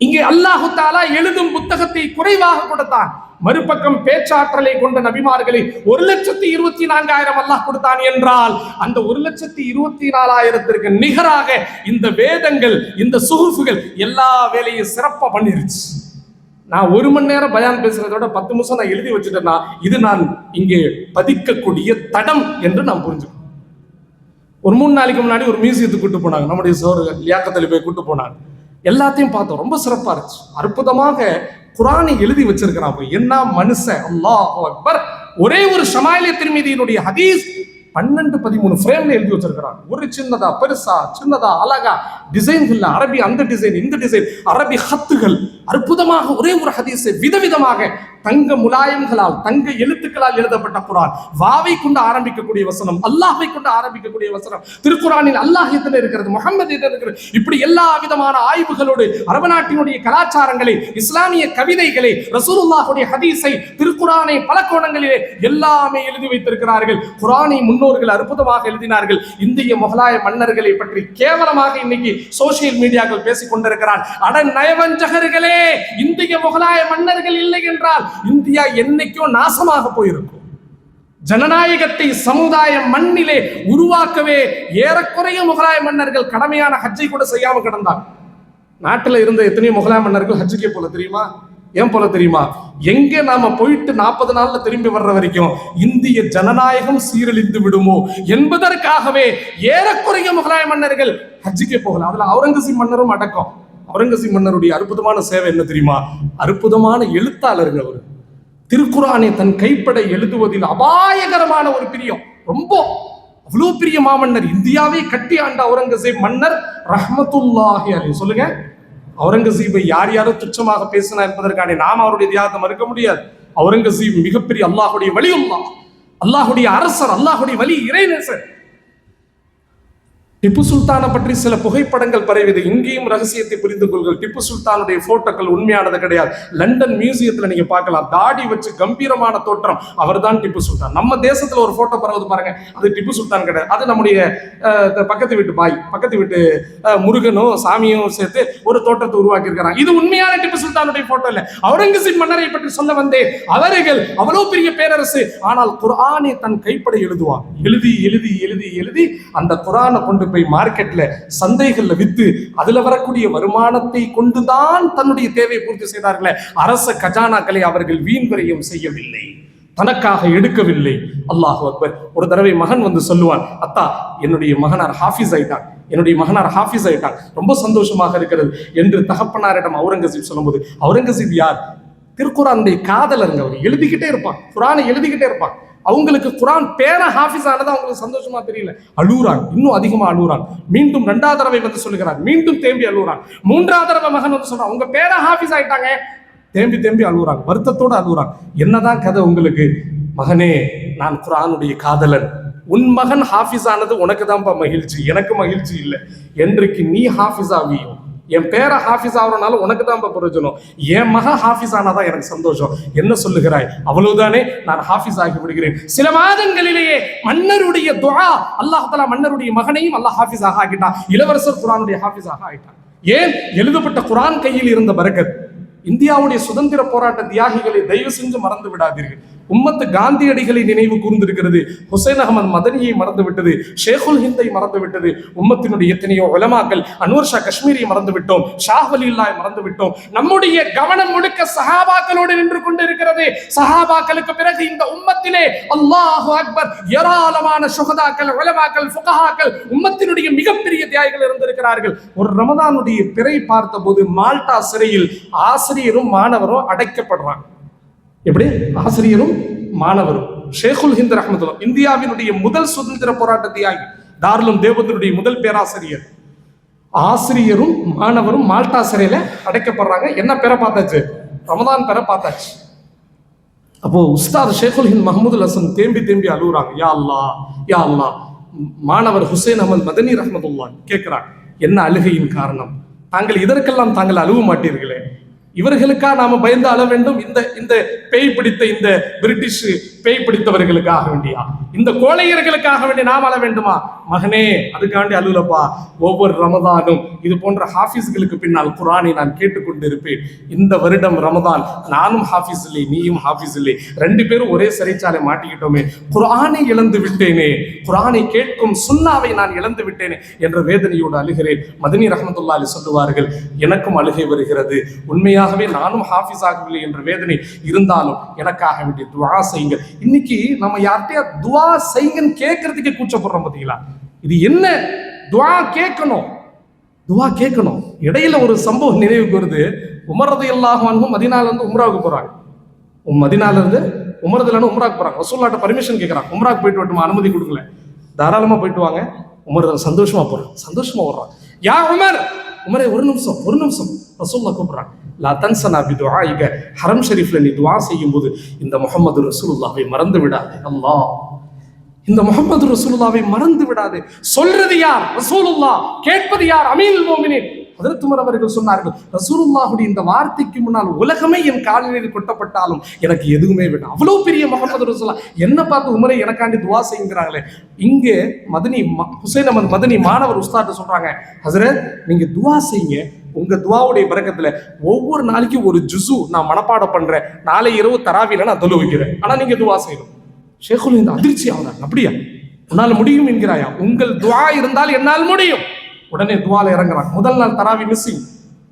இங்கே அல்லாஹ் தஆலா எழுதும் புத்தகத்தை குறைவாக கொடுத்தான். மறுபக்கம் பேச்சாற்றலை கொண்ட நபிமார்களை 1,24,000 அல்லாஹ் கொடுத்தான் என்றால் அந்த 1,24,000 நிகராக இந்த வேதங்கள், இந்த சுஹூஃபுகள் எல்லா வேலையும் சிறப்பா பண்ணிருச்சு. நான் 1 மணி நேரம் பயான் பேசுறதோட 10 நிமிஷம் நான் எழுதி வச்சுட்டேன்னா இது நான் இங்கே பதிக்கக்கூடிய தடம் என்று நான் புரிஞ்சுக்கணும். ஒரு 3 நாளைக்கு முன்னாடி ஒரு மியூசியத்துக்கு கூட்டு போனாங்க, நம்முடைய சோழர்கள் லியாக்கத்தில் போய் கூட்டு போனாங்க. எல்லாத்தையும் பார்த்தோம், ரொம்ப சிறப்பா இருந்துச்சு. அற்புதமாக குர்ஆனை எழுதி வச்சிருக்கிறாங்க. என்ன மனுஷன், அல்லாஹ் அக்பர். ஒரே ஒரு ஷமாயிலே திர்மிதியினுடைய ஹதீஸ் 12-13 ஃப்ரேம்ல எழுதி வச்சிருக்கிறாங்க. ஒரு சின்னதா, பெருசா, சின்னதா, அழகா, டிசைன்கள், அரபி அந்த டிசைன், இந்த டிசைன், அரபி ஹத்துகள், அற்புதமாக ஒரே ஒரு ஹதீஸை விதவிதமாக தங்க முலாயம்களால், தங்க எழுத்துக்களால் எழுதப்பட்ட குர்ஆன். வாவை கொண்டு ஆரம்பிக்கக்கூடிய வசனம், அல்லாஹ்வை கொண்டு ஆரம்பிக்கக்கூடிய வசனம். திருக்குர்ஆனில் அல்லாஹ் எத்தனை இருக்கிறது, முஹம்மது எத்தனை இருக்கிறது, இப்படி எல்லா விதமான ஆய்வுகளோடு அரபு நாட்டினுடைய கலாச்சாரங்களை, இஸ்லாமிய கவிதைகளை, ரசூலுல்லாஹுடைய ஹதீஸை, திருக்குர்ஆனை பல கோணங்களிலே எல்லாமே எழுதி வைத்திருக்கிறார்கள். குர்ஆனை முன்னோர்கள் அற்புதமாக எழுதினார்கள். இந்திய முகலாய மன்னர்களை பற்றி கேவலமாக இன்னைக்கு சோசியல் மீடியாக்கள் பேசிக் கொண்டிருக்கிறார். அட நயவஞ்சகர்களே, இந்திய முகலாய மன்னர்கள் இல்லை என்றால் இந்தியா என்னைக்கோ நாசமாக போயிருக்கும். ஜனநாயகத்தை சமுதாய மண்ணிலே உருவாக்கவே ஏறக்குறைய முகலாய மன்னர்கள் கடமையான ஹஜ்ஜை கூட செய்யாம கிடந்தாங்க. நாட்டில் இருந்த எத்தனையோ முகலாய மன்னர்கள் ஹஜ்ஜுக்கே போல தெரியுமா? ஏன் போல தெரியுமா? எங்க நாம போயிட்டு 40 நாள்ல திரும்பி வர்ற வரைக்கும் இந்திய ஜனநாயகம் சீரழிந்து விடுமோ என்பதற்காகவே ஏறக்குறைய முகலாய மன்னர்கள் ஹஜ்ஜுக்கே போகல. அதுல அவுரங்கசீப் மன்னரும் அடக்கம். அவுரங்கசீப் மன்னருடைய அற்புதமான சேவை என்ன தெரியுமா? அற்புதமான எழுத்தாளர்கள். அவர் திருக்குர்ஆனை தன் கைப்பட எழுதுவதில் அபாயகரமான ஒரு பிரியம். ரொம்ப அவ்வளவு பெரிய மாமன்னர், இந்தியாவை கட்டி ஆண்ட அவுரங்கசீப் மன்னர் ரஹ்மத்துல்லாஹி அலைஹி. சொல்லுங்க, அவுரங்கசீபை யார் யாரும் துச்சமாக பேசினா என்பதற்கான நாம் அவருடைய தியாகத்தை மறுக்க முடியாது. அவுரங்கசீப் மிகப்பெரிய அல்லாஹுடைய வலியுல்லாஹ், அல்லாஹுடைய அரசர், அல்லாஹுடைய வலி, இறைநேசர். டிப்பு சுல்தானை பற்றி சில புகைப்படங்கள் பரவியது. இங்கேயும் ரகசியத்தை புரிந்து கொள்கள். டிப்பு சுல்தானுடைய போட்டோக்கள் உண்மையானது கிடையாது. லண்டன் மியூசியத்துல நீங்க பார்க்கலாம், தாடி வச்சு கம்பீரமான தோற்றம், அவர் தான் டிப்பு சுல்தான். நம்ம தேசத்துல ஒரு போட்டோ பரவுது பாருங்க, அது டிப்பு சுல்தான் கிடையாது. அது நம்முடைய பக்கத்து வீட்டு பக்கத்து வீட்டு முருகனும் சாமியும் சேர்த்து ஒரு தோற்றத்தை உருவாக்கி இருக்கிறாங்க. இது உண்மையான டிப்பு சுல்தானுடைய போட்டோ இல்ல. அவுரங்கசீப் மன்னரை பற்றி சொல்ல வந்தேன். அவர்கள் அவ்வளவு பெரிய பேரரசு, ஆனால் குர்ஆனை தன் கைப்பட எழுதுவார். எழுதி எழுதி எழுதி எழுதி அந்த குர்ஆனை கொண்டு போய் மார்க்கெட்ல சந்தைகள்ல வித்து அதுல வரக்கூடிய வருமானத்தை கொண்டுதான் தன்னுடைய தேவையை பூர்த்தி செய்தார்களே. அரச கஜானாக்களை அவர்கள் வீண் விரயம் செய்யவில்லை, தனக்காக எடுக்கவில்லை. அல்லாஹு அக்பர். ஒரு தடவை மகன் வந்து சொல்லுவான், அத்தா என்னுடைய மகனார் ஹாஃபிஸ் ஆயிட்டான், என்னுடைய மகனார் ஹாஃபிஸ் ஆயிட்டான், ரொம்ப சந்தோஷமாக இருக்கிறது என்று தகப்பனாரிடம் அவுரங்கசீப் சொல்லும்போது, அவுரங்கசீப் யார்? திருக்குர்ஆனுடைய காதலருங்க. அவர் எழுதிக்கிட்டே இருப்பான், குர்ஆனை எழுதிக்கிட்டே இருப்பான். அவங்களுக்கு குர்ஆன் பேர ஹாஃபிஸ் ஆனது அவங்களுக்கு சந்தோஷமா தெரியல. அழுறான், இன்னும் அதிகமா அழுறான். மீண்டும் 2வது தடவை வந்து சொல்லுகிறார், மீண்டும் தேம்பி அழுறான். 3வது தடவை மகன் வந்து சொல்றான், உங்க பேர ஹாஃபிஸ் ஆயிட்டாங்க. தேம்பி தேம்பி அழுறான், வருத்தத்தோடு அழுறான். என்னதான் கதை உங்களுக்கு? மகனே, நான் குர்ஆனுடைய காதலன், உன் மகன் ஹாஃபிஸ் ஆனது உனக்கு தான்ப்பா மகிழ்ச்சி, எனக்கு மகிழ்ச்சி இல்லை. என்றைக்கு நீ ஹாஃபிஸ் ஆவியும், என் பேர ஹாஃபிஸ் ஆகிறனால உனக்கு தான் பிரயோஜனம், என் மக ஹாஃபிஸ் ஆனாதான் எனக்கு சந்தோஷம். என்ன சொல்லுகிறாய்? அவ்வளவுதானே, நான் ஹாஃபிஸ் ஆகி விடுகிறேன். சில மாதங்களிலேயே மன்னருடைய துஆ, அல்லாஹ் தஆலா மன்னருடைய மகனையும் அல்லாஹ் ஹாஃபிஸாக ஆக்கிட்டான். இளவரசர் குர்ஆனுடைய ஹாஃபிஸாக ஆகிட்டான். ஏன்? எழுதப்பட்ட குர்ஆன் கையில் இருந்த பரக்கத். இந்தியாவுடைய சுதந்திர போராட்ட தியாகிகளை தயவு செஞ்சு மறந்து விடாதீர்கள். உம்மத்து காந்தியடிகளை நினைவு கூர்ந்திருக்கிறது, ஹுசைன் அகமது மதனியை மறந்து விட்டது, ஷேகுல் ஹிந்தை மறந்து விட்டது. உம்மத்தினுடைய எத்தனையோ உலமாக்கள், அன்வர் ஷா காஷ்மீரியை மறந்து விட்டோம், ஷாஹ் வலியுல்லாஹை மறந்து விட்டோம். நம்முடைய கவனம் முழுக்க சஹாபாக்களோடு நின்று கொண்டு இருக்கிறது. சஹாபாக்களுக்கு பிறகு இந்த உம்மத்திலே அல்லாஹு அக்பர் ஏராளமான சுஹதாக்கள், உலமாக்கள், ஃபுகஹாக்கள், உம்மத்தினுடைய மிகப்பெரிய தியாகிகள் இருந்திருக்கிறார்கள். ஒரு ரமதானுடைய பிறை பார்த்த போது மால்டா சிறையில் ஆசிரியரும் மாணவரும் அடைக்கப்படுறாங்க. எப்படி? ஆசிரியரும் மாணவரும். ஷேகுல் ஹிந்த் ரஹ்மத்துல்லாஹ் இந்தியாவினுடைய முதல் சுதந்திர போராட்ட தியாகி, தாருலும் தேவத்தினுடைய முதல் பேராசிரியர். ஆசிரியரும் மாணவரும் மால்டா சிறையில அடைக்கப்படுறாங்க. என்ன பெற பார்த்தாச்சு? ரமதான் பெற பார்த்தாச்சு. அப்போ உஸ்தாத் ஷேகுல் ஹிந்த் மஹமூதுல் ஹசன் தேம்பி தேம்பி அழுகுறாங்க, யா அல்லாஹ் யா அல்லாஹ். மாணவர் ஹுசைன் அஹமது மதனி ரஹ்மத்துல்லாஹ் கேட்கிறாங்க, என்ன அழுகையின் காரணம்? தாங்கள் இதற்கெல்லாம் தாங்கள் அழுவ மாட்டீர்களே, இவர்களுக்காக நாம பயந்து அழ வேண்டும்? இந்த பேய் பிடித்த, இந்த பிரிட்டிஷ் பேய் பிடித்தவர்களுக்காக வேண்டியா, இந்த கோழையர்களுக்காக வேண்டிய நாம் அழ வேண்டுமா? மகனே, அதுக்காண்டி அழுலப்பா. ஒவ்வொரு ரமதானும் இது போன்ற ஹாஃபிஸ்களுக்கு பின்னால் குர்ஆனை நான் கேட்டுக்கொண்டிருப்பேன். இந்த வருடம் ரமதான் நானும் ஹாஃபிஸ் இல்லை, நீயும் ஹாஃபிஸ் இல்லை, 2 பேரும் ஒரே சிறைச்சாலை மாட்டிக்கிட்டோமே, குர்ஆனை இழந்து விட்டேனே, குர்ஆனை கேட்கும் சுன்னாவை நான் இழந்து விட்டேனே என்ற வேதனையோடு அழுகிறேன். மதனி ரஹ்மத்துல்லாஹி அலைஹி சொல்லுவார்கள், எனக்கும் அழுகை வருகிறது, உண்மையாகவே நானும் ஹாஃபிஸ் ஆகவில்லை என்ற வேதனை இருந்தாலும் எனக்காக வேண்டிய துஆ செய்யுங்க. இன்னைக்கு நம்ம யார்கிட்டயா துஆ செய்யுங்கன்னு கேட்கறதுக்கு கூச்சப்படுறோம். பார்த்தீங்களா? இது என்ன? துஆ கேட்கணும், துஆ கேட்கணும். இடையில ஒரு சம்பவம் நினைவுக்கு வருது. உமர் ரலியல்லாஹு அன்ஹு மதீனால இருந்து உம்ராவுக்கு போறாங்க. மதீனால இருந்து உமர் ரலியல்லாஹு அன்ஹு உம்ராவுக்கு போறாங்க. ரசூலுல்லாஹ்ட்ட பர்மிஷன் கேட்கறாங்க, உம்ராவுக்கு போயிட்டு வரட்டுமா, அனுமதி கொடுக்கல. தாராளமா போயிட்டு வாங்க. உமர் சந்தோஷமா போறாங்க, சந்தோஷமா வர்றாங்க. யா உமர், உமரே ஒரு நிமிஷம் ரசூலுல்லாஹ் கூப்பிடுறாங்க. லா தன்சனா பிதுஆஇக, ஹரம் ஷரீஃப்ல நீ துஆ செய்யும் போது இந்த முஹம்மது ரசூலுல்லாஹ்வை மறந்து விடாதே. அல்லாஹ், இந்த முஹம்மது ரசூலுல்லாஹ்வை மறந்து விடாதே. சொல்றது யார்? ரசூலுல்லாஹ். கேட்பது யார்? அமீருல் முஃமினீன் ஹஜ்ரத் உமர் அவர்கள் சொன்னார்கள், ரசூலுல்லாஹுடைய இந்த வார்த்தைக்கு முன்னால் உலகமே என் காலில் கொட்டப்பட்டாலும் எனக்கு எதுவுமே வேண்டாம். அவ்வளவு பெரிய முஹம்மது ரசூலுல்லாஹ். என்ன பார்த்து உமரை எனக்காண்டி துஆ செய்யுங்கிறாங்களே. இங்கே ஹுசைன் அஹமது மதனி மாணவர் உஸ்தாத் சொல்றாங்க, ஹஜ்ரத் நீங்க துஆ செய்யுங்க, உங்க துஆவுடைய பரக்கத்துல ஒவ்வொரு நாளைக்கு ஒரு ஜுஸு நான் மனப்பாடம் பண்றேன், நாளை இரவு தராவில நான் தொழு வைக்கிறேன், ஆனா நீங்க துஆ செய்யணும். ஷேகுல் ஹிந்த் அதிர்ச்சி ஆகுறாங்க. அப்படியா, உன்னால் முடியும் என்கிறாயா? உங்கள் துஆ இருந்தால் என்னால் முடியும். உடனே துஆல இறங்குறாங்க. முதல் நாள் தராவி மிஸ்ஸிங்,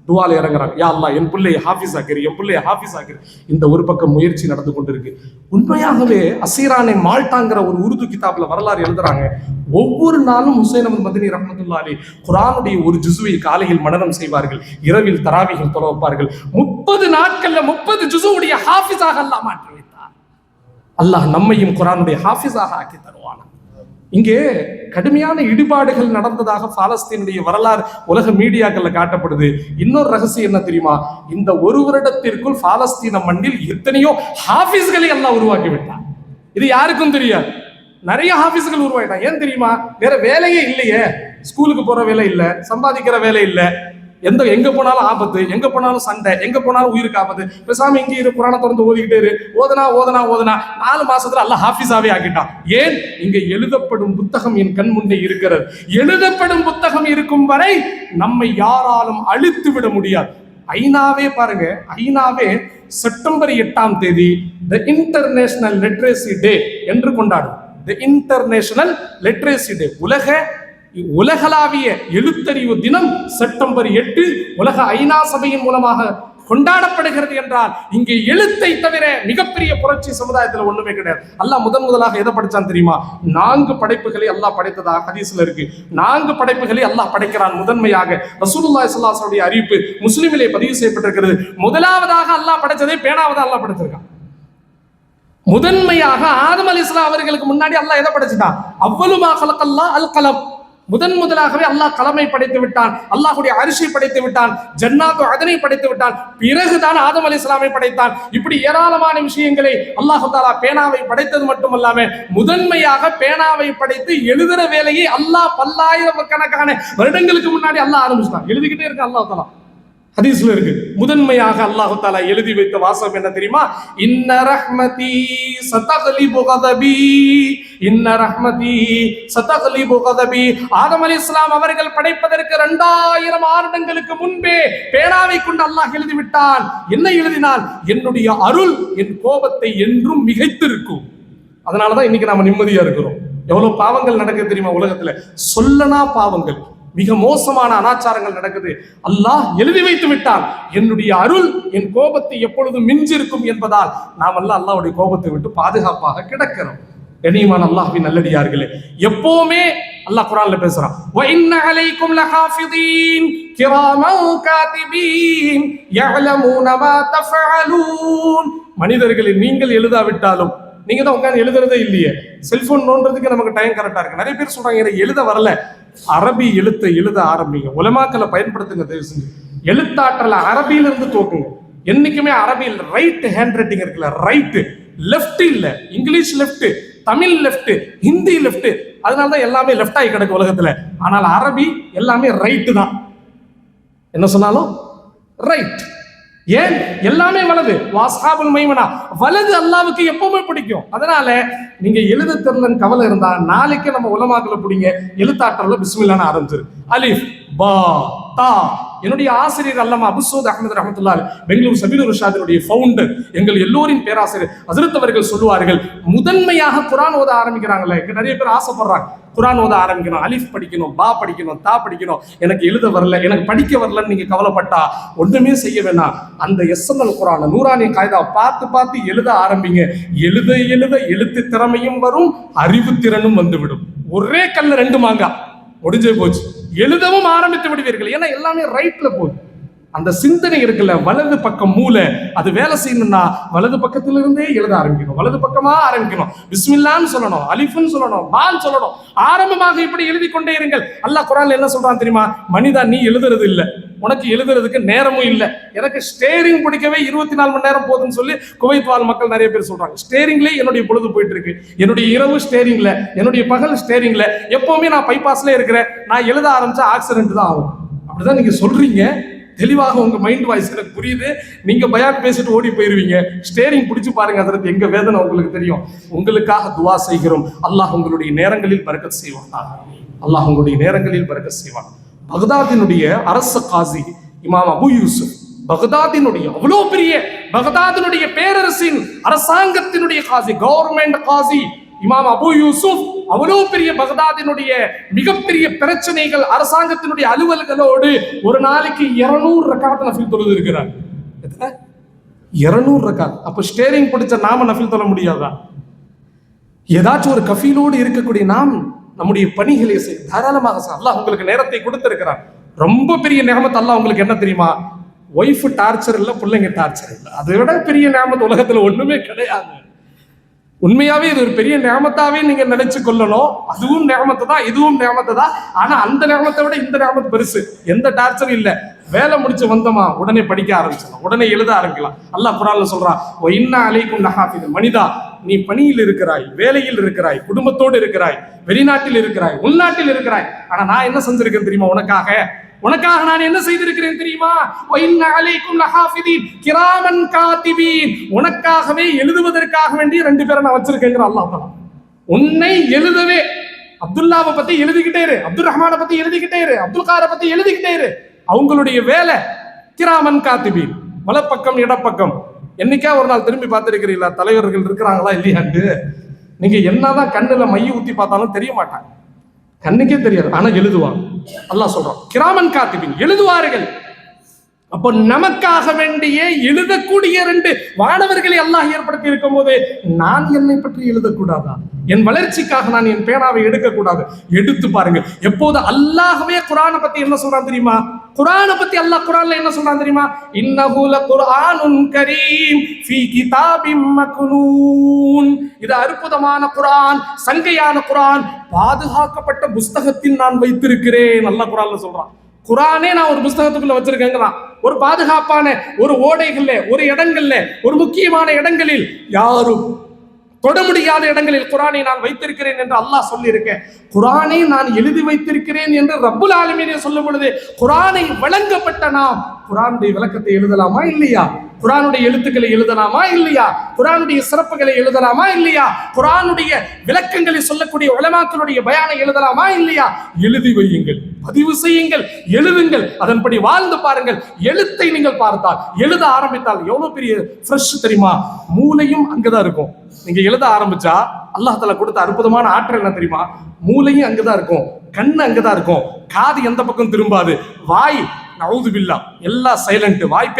துஆல இறங்குறாங்க. யா அல்லாஹ், என் பிள்ளையை ஹாஃபிஸ் ஆக்கிரு, என் பிள்ளையை ஹாஃபிஸ் ஆக்கிரு. இந்த ஒரு பக்கம் முயற்சி நடந்து கொண்டிருக்கு. உண்மையாகவே அசீரானை மால்டாங்கிற ஒரு உருது கிதாப்ல வரலாறு எழுதுறாங்க. ஒவ்வொரு நாளும் ஹுசைன் அஹமது மதனி ரஹ்மத்துல்லாஹி அலைஹி குர்ஆனுடைய ஒரு ஜுஸுவை காலையில் மனனம் செய்வார்கள், இரவில் தராவிகள் தொழ வைப்பார்கள். 30 நாட்கள்ல 30 ஜுஸுடைய ஹாஃபிஸாக அல்லாஹ் மாற்றி வைத்தார். அல்லாஹ் நம்மையும் குர்ஆனுடைய ஹாஃபிஸாக ஆக்கி தருவான். இங்கே கடுமையான இடிபாடுகள் நடந்ததாக பாலஸ்தீனுடைய வரலாறு உலக மீடியாக்கள்ல காட்டப்படுது. இன்னொரு ரகசியம் என்ன தெரியுமா? இந்த ஒரு வருடத்திற்குள் பாலஸ்தீன மண்ணில் எத்தனையோ ஹாஃபிஸ்களை அல்லாஹ் உருவாக்கி விட்டார். இது யாருக்கும் தெரியாது. நிறைய ஹாஃபிஸ்கள் உருவாயிட்டாங்க. ஏன் தெரியுமா? வேற வேலையே இல்லையே. ஸ்கூலுக்கு போற வேலை இல்ல, சம்பாதிக்கிற வேலை இல்ல, எங்க போனாலும் ஆபத்து, எங்க போனாலும் சண்டை, எங்க போனாலும் உயிருக்கு ஆபத்து. பேசாம இங்கே இரு, குரானை திறந்து ஓதிக்கிட்டே இரு. ஓதனா 4 மாசத்துல அல்லாஹ் ஹாஃபிஸாவே ஆக்கிட்டான். ஏன்? இங்க எழுதப்படும் புத்தகம் என் கண் முன்னே இருக்கிறது. எழுதப்படும் புத்தகம் இருக்கும் வரை நம்மை யாராலும் அழித்து விட முடியாது. ஐநாவே பாருங்க, ஐநாவே செப்டம்பர் 8ஆம் தேதி தி இன்டர்நேஷனல் லிட்ரேசி டே என்று கொண்டாடும். தி இன்டர்நேஷனல் லிட்ரேசி டே, உலகளாவிய எழுத்தறிவு தினம் செப்டம்பர் 8 உலக ஐநா சபையின் மூலமாக கொண்டாடப்படுகிறது என்றால் இங்கே எழுத்தை தவிர மிகப்பெரிய புரட்சி சமுதாயத்தில் ஒண்ணுமே கிடையாது. அல்லாஹ் முதலாக எதை படைச்சான் தெரியுமா? 4 படைப்புகளை அல்லாஹ் படைத்ததாக ஹதீஸ்ல இருக்கு. 4 படைப்புகளை அல்லாஹ் படைக்கிறான் முதன்மையாக. ரசூலுல்லாஹி ஸல்லல்லாஹு அலைஹி வஸல்லம் அறிவிப்பு முஸ்லிமிலே பதிவு செய்யப்பட்டிருக்கிறது. முதலாவதாக அல்லாஹ் படைச்சதே பேனாவை அல்லாஹ் படைச்சிருக்கான். முதன்மையாக ஆதம் அலைஹிஸ்ஸலாம் அவர்களுக்கு முன்னாடி அல்லாஹ் எதை படைச்சிட்டான்? அவ்வலுமா கலக்கல்லாஹ் அல் கலம். முதலாகவே அல்லாஹ் கலமை படைத்து விட்டான், அல்லாஹுடைய அரிசி படைத்து விட்டான், ஜன்னாத்து அதனை படைத்து விட்டான், பிறகுதான் ஆதம் அலைஹிஸ்ஸலாமை படைத்தான். இப்படி ஏராளமான விஷயங்களை அல்லாஹ் தஆலா பேனாவை படைத்தது மட்டுமல்லாம முதன்மையாக பேனாவை படைத்து எழுதுற வேலையை அல்லாஹ் பல்லாயிரக்கணக்கான வருடங்களுக்கு முன்னாடி அல்லாஹ் ஆரம்பிச்சிட்டான். எழுதிக்கிட்டே இருக்க அல்லாஹ் தஆலா ஹதீஸ்ல இருக்கு. முதன்மையாக அல்லாஹ் தஆலா எழுதி வைத்த வாசகம் என்ன தெரியுமா? இன்ன ரஹ்மதி சதக்லிபு கதபி, இன்ன ரஹ்மதி சதக்லிபு கதபி. ஆதம் அலைஹிஸ்ஸலாம் அவர்கள் படைப்பதற்கு 2000 ஆண்டுகளுக்கு முன்பே பேனாவை கொண்டு அல்லாஹ் எழுதி விட்டான். என்ன எழுதினால்? என்னுடைய அருள் என் கோபத்தை என்றும் மிகைத்திருக்கும். அதனாலதான் இன்னைக்கு நாம நிம்மதியா இருக்கிறோம். எவ்வளவு பாவங்கள் நடக்குது தெரியுமா உலகத்துல? சொல்லனா பாவங்கள், மிக மோசமான அனாச்சாரங்கள் நடக்குது. அல்லாஹ் எழுதி வைத்து விட்டால் என்னுடைய அருள் என் கோபத்தை எப்பொழுதும் மிஞ்சிருக்கும் என்பதால் நாம் எல்லாம் அல்லாஹ்வுடைய கோபத்தை விட்டு பாதுகாப்பாக கிடக்கிறோம். கண்ணியமான அல்லாஹ்வின் நல்லடியார்களே, எப்பவுமே அல்லாஹ் குர்ஆன்ல பேசுறான், வ இன்ன அலைக்கும் லஹாஃபிதீன் கிராமன் காதிபீன் யஅலமூன மா தஃஅலூன். மனிதர்களே, நீங்கள் எழுதாவிட்டாலும், நீங்க தான் உட்கார்ந்து எழுதுறதே இல்லையே, செல்போன் நோன்றதுக்கு நமக்கு டைம் கரெக்டா இருக்கு. நிறைய பேர் சொல்றாங்க எனக்கு எழுத வரல. அரபி எழுத்தை எழுத ஆரம்பிங்க, உலமாக்களை பயன்படுத்துங்க. தயவு செஞ்சு எழுத்தாற்றல அரபியிலிருந்து தோக்குங்க. என்னைக்குமே அரபியில் ரைட் ஹேண்ட் ரைட்டிங் இருக்குல்ல, ரைட் லெஃப்ட் இல்ல, English left, Tamil left, Hindi left, அதனாலதான் எல்லாமே லெஃப்ட் ஆகி கிடக்கு உலகத்துல. ஆனால் அரபி எல்லாமே ரைட்டு தான், என்ன சொன்னாலும் ரைட். ஏன்? எல்லாமே வலது. வாஸ்ஹாபுல் மைமனா, வலது அல்லாஹ்வுக்கு எப்பவுமே பிடிக்கும். அதனால நீங்க எழுத தெரியலன்னு கவலை இருந்தா நாளைக்கு நம்ம உலமாக்களை பிடிங்க, எழுத்தாற்றல பிஸ்மில்லான்னு ஆரம்பிச்சிரு. அலிஃப் பா தா. என்னுடைய ஆசிரியர் அல்லமா அபு சௌத் அஹ்மத் ரஹ்மத்துல்லாஹி பெங்களூர் சபீலுர் ரஷாதினுடைய ஃபவுண்டர், எங்கள் எல்லோரின் பேராசிரியர் ஹஜ்ரத் அவர்கள் சொல்லுவார்கள், முதன்மையாக குர்ஆன் ஓத ஆரம்பிக்கிறாங்கல்ல, இங்க நிறைய பேர் ஆசைப்படுறாங்க குர்ஆன் ஓத ஆரம்பிக்கணும், அலிஃப் படிக்கணும், பா படிக்கணும், தா படிக்கணும். எனக்கு எழுத வரல, எனக்கு படிக்க வரலன்னு நீங்க கவலைப்பட்டா ஒண்ணுமே செய்ய வேணாம். அந்த எஸ்எம்எல் குர்ஆன் நூரானி காய்தா பார்த்து எழுத ஆரம்பிங்க. எழுத எழுத எழுத்து திறமையும் வரும், அறிவு திறனும் வந்துவிடும். ஒரே கல்ல 2 மாங்கா, முடிஞ்சே போச்சு. எழுதவும் ஆரம்பித்து விடுவீர்கள். ஏன்னா எல்லாமே ரைட்ல போகுது. அந்த சிந்தனை இருக்குல்ல, வலது பக்கம் மூளை, அது வேலை செய்யணும்னா வலது பக்கத்திலிருந்தே எழுத ஆரம்பிக்கணும், வலது பக்கமா ஆரம்பிக்கணும். பிஸ்மில்லான்னு சொல்லணும், அலிஃப்னு சொல்லணும், பால் சொல்லணும். ஆரம்பமாக இப்படி எழுதி கொண்டே இருங்கள். அல்லாஹ் குர்ஆன்ல என்ன சொல்றான் தெரியுமா? மனிதா, நீ எழுதுறது இல்ல, உனக்கு எழுதுறதுக்கு நேரமும் இல்லை. எனக்கு ஸ்டேரிங் பிடிக்கவே 24 மணி நேரம் போதுன்னு சொல்லி குவைத் வாழ் மக்கள் நிறைய பேர் சொல்றாங்க. ஸ்டேரிங்லேயே என்னுடைய பொழுது போயிட்டு இருக்கு, என்னுடைய இரவு ஸ்டேரிங்ல, என்னுடைய பகல் ஸ்டேரிங்ல, எப்பவுமே நான் பைபாஸ்ல இருக்கிறேன். நான் எழுத ஆரம்பிச்சா ஆக்சிடென்ட் தான் ஆகும். அப்படிதான் நீங்க சொல்றீங்க. தெளிவாக உங்க மைண்ட் வாய்ஸ் எனக்கு புரியுது. நீங்க பயான் பேசிட்டு ஓடி போயிருவீங்க. ஸ்டேரிங் பிடிச்சு பாருங்க, அதற்கு எங்க வேதனை உங்களுக்கு தெரியும். உங்களுக்காக துவா செய்கிறோம். அல்லாஹ் உங்களுடைய நேரங்களில் பரக்கத் செய்வான். அல்லாஹ் உங்களுடைய நேரங்களில் பரக்கத் செய்வான். பகதாதினுடைய அரச காசி இமாம் அபு யூசுப், பகதாதினுடைய அவ்வளோ பெரிய பகதாதினுடைய பேரரசின் அரசாங்கத்தினுடைய காசி, கவர்மெண்ட் காசி இமாம் அபு யூசுப் அவ்வளவு பெரிய பகதாதினுடைய மிகப்பெரிய பிரச்சனைகள், அரசாங்கத்தினுடைய அலுவல்களோடு ஒரு நாளைக்கு 200 ரக்காத் நஃபில் தொழுது இருக்கிறார். 200 ரக்காத். அப்ப ஸ்டேரிங் பிடிச்ச நாம நஃபில் தொழ முடியாதா? ஏதாச்சும் ஒரு கஃபீலோடு இருக்கக்கூடிய நாம் நம்முடைய பணிகளை தாராளமாக அல்லாஹ் உங்களுக்கு நேரத்தை கொடுத்திருக்கிறார். ரொம்ப பெரிய நியமத் அல்லாஹ் உங்களுக்கு என்ன தெரியுமா? ஒய்ஃப் டார்ச்சர் இல்லை, பிள்ளைங்க டார்ச்சர் இல்லை. அதை விட பெரிய நியமத் உலகத்துல ஒண்ணுமே கிடையாது. உண்மையாவே இது ஒரு பெரிய நியமத்தாவே நீங்க நினைச்சு கொள்ளணும். அதுவும் நியமத்து தான், இதுவும் நியமத்து தான். ஆனா அந்த நியமத்தை விட இந்த நியமத்து பெருசு. எந்த டார்ச்சரும் இல்லை. வேலை முடிச்சு வந்தோமா உடனே படிக்க ஆரம்பிச்சிடலாம், உடனே எழுத ஆரம்பிக்கலாம். அல்லாஹ் குர்ஆன்ல சொல்றான், வ இன்ன அலைக்கும் லஹாஃபிதீன். மனிதா, நீ பணியில் இருக்கிறாய், வேலையில் இருக்கிறாய், குடும்பத்தோடு இருக்கிறாய், வெளிநாட்டில் இருக்கிறாய், உள்நாட்டில் இருக்கிறாய். ஆனா நான் என்ன செஞ்சிருக்கேன் தெரியுமா? உனக்காக நான் என்ன செய்திருக்கிறேன் தெரியுமா? கிராமன் காத்திபீன், உனக்காகவே எழுதுவதற்காக வேண்டிய 2 பேரை நான் வச்சிருக்கேங்கிற அல்லாஹ் தஆலா. உன்னை எழுதவே அப்துல்லாவை பத்தி எழுதிக்கிட்டே இரு, அப்துல் ரஹ்மானை பத்தி எழுதிக்கிட்டே இரு, அப்துல் காரை பத்தி எழுதிக்கிட்டே இரு. அவங்களுடைய வேலை கிராமன் காத்திபீன், வலப்பக்கம் இடப்பக்கம். என்னைக்கா ஒரு நாள் திரும்பி பார்த்திருக்கிறீங்களா தலைவர்கள் இருக்கிறாங்களா இல்லையாண்டு? நீங்க என்னதான் கண்ணுல மைய ஊத்தி பார்த்தாலும் தெரிய மாட்டாங்க, கண்ணுக்கே தெரியாது, ஆனா எழுதுவாங்க. அல்லாஹ் சொல்றான் கிராமன் காத்திபீன், எழுதுவார்கள். அப்போ நமக்காக வேண்டிய எழுதக்கூடிய 2 வானவர்களை அல்லாஹ் ஏற்படுத்தி இருக்கும் போது நான் என்னை பற்றி எழுதக்கூடாதா? என் வளர்ச்சிக்காக நான் என் பேனாவை எடுக்கக்கூடாது? எடுத்து பாருங்க. எப்போது அல்லாஹ்வே குர்ஆனை பத்தி என்ன சொல்றான் தெரியுமா? குர்ஆனை பத்தி அல்லாஹ் குர்ஆன்ல என்ன சொல்றான் தெரியுமா? இன்னஹு லகுர்ஆனுன் கரீம் ஃபீ கிதாபிம் மக்னூன். இது அற்புதமான குர்ஆன், சங்கையான குர்ஆன், பாதுகாக்கப்பட்ட புஸ்தகத்தில் நான் வைத்திருக்கிறேன். அல்லாஹ் குர்ஆன்ல சொல்றான். குர்ஆனே நான் ஒரு புஸ்தகத்துக்குள்ள வச்சிருக்கேங்கிறான். ஒரு பாதுகாப்பான ஒரு ஓடைகள்ல, ஒரு இடங்கள்ல, ஒரு முக்கியமான இடங்களில், யாரும் தொட முடியாத இடங்களில் குர்ஆனை நான் வைத்திருக்கிறேன் என்று அல்லாஹ் சொல்லி இருக்கேன். குர்ஆனை நான் எழுதி வைத்திருக்கிறேன் என்று ரப்புல் ஆலமீன் சொல்லும் பொழுது குர்ஆனை வழங்கப்பட்ட நாம் குர்ஆனுடைய விளக்கத்தை எழுதலாமா இல்லையா? குர்ஆனுடைய எழுத்துக்களை எழுதலாமா இல்லையா? குர்ஆனுடைய சிறப்புகளை எழுதலாமா இல்லையா? குர்ஆனுடைய விளக்கங்களை சொல்லக்கூடிய உலமாக்களுடைய பயானை எழுதலாமா இல்லையா? எழுதி வையுங்கள், பதிவு செய்யுங்கள், எழுதுங்கள், அதன்படி வாழ்ந்து பாருங்கள். எழுத்தை நீங்கள் பார்த்தால், எழுத ஆரம்பித்தால் எவ்வளவு பெரிய ஃப்ரெஷ் தெரியுமா? மூளையும் அங்கதான் இருக்கும். நீங்க எழுத ஆரம்பிச்சா அல்லாஹ் தஆலா கொடுத்த அற்புதமான ஆற்றல் என்ன தெரியுமா? மூளையும் அங்கதான் இருக்கும், கண்ணு அங்கதான் இருக்கும், காது எந்த பக்கம் திரும்பாது, வாய் நவுது பில்லா எல்லாம் சைலண்ட், வாய்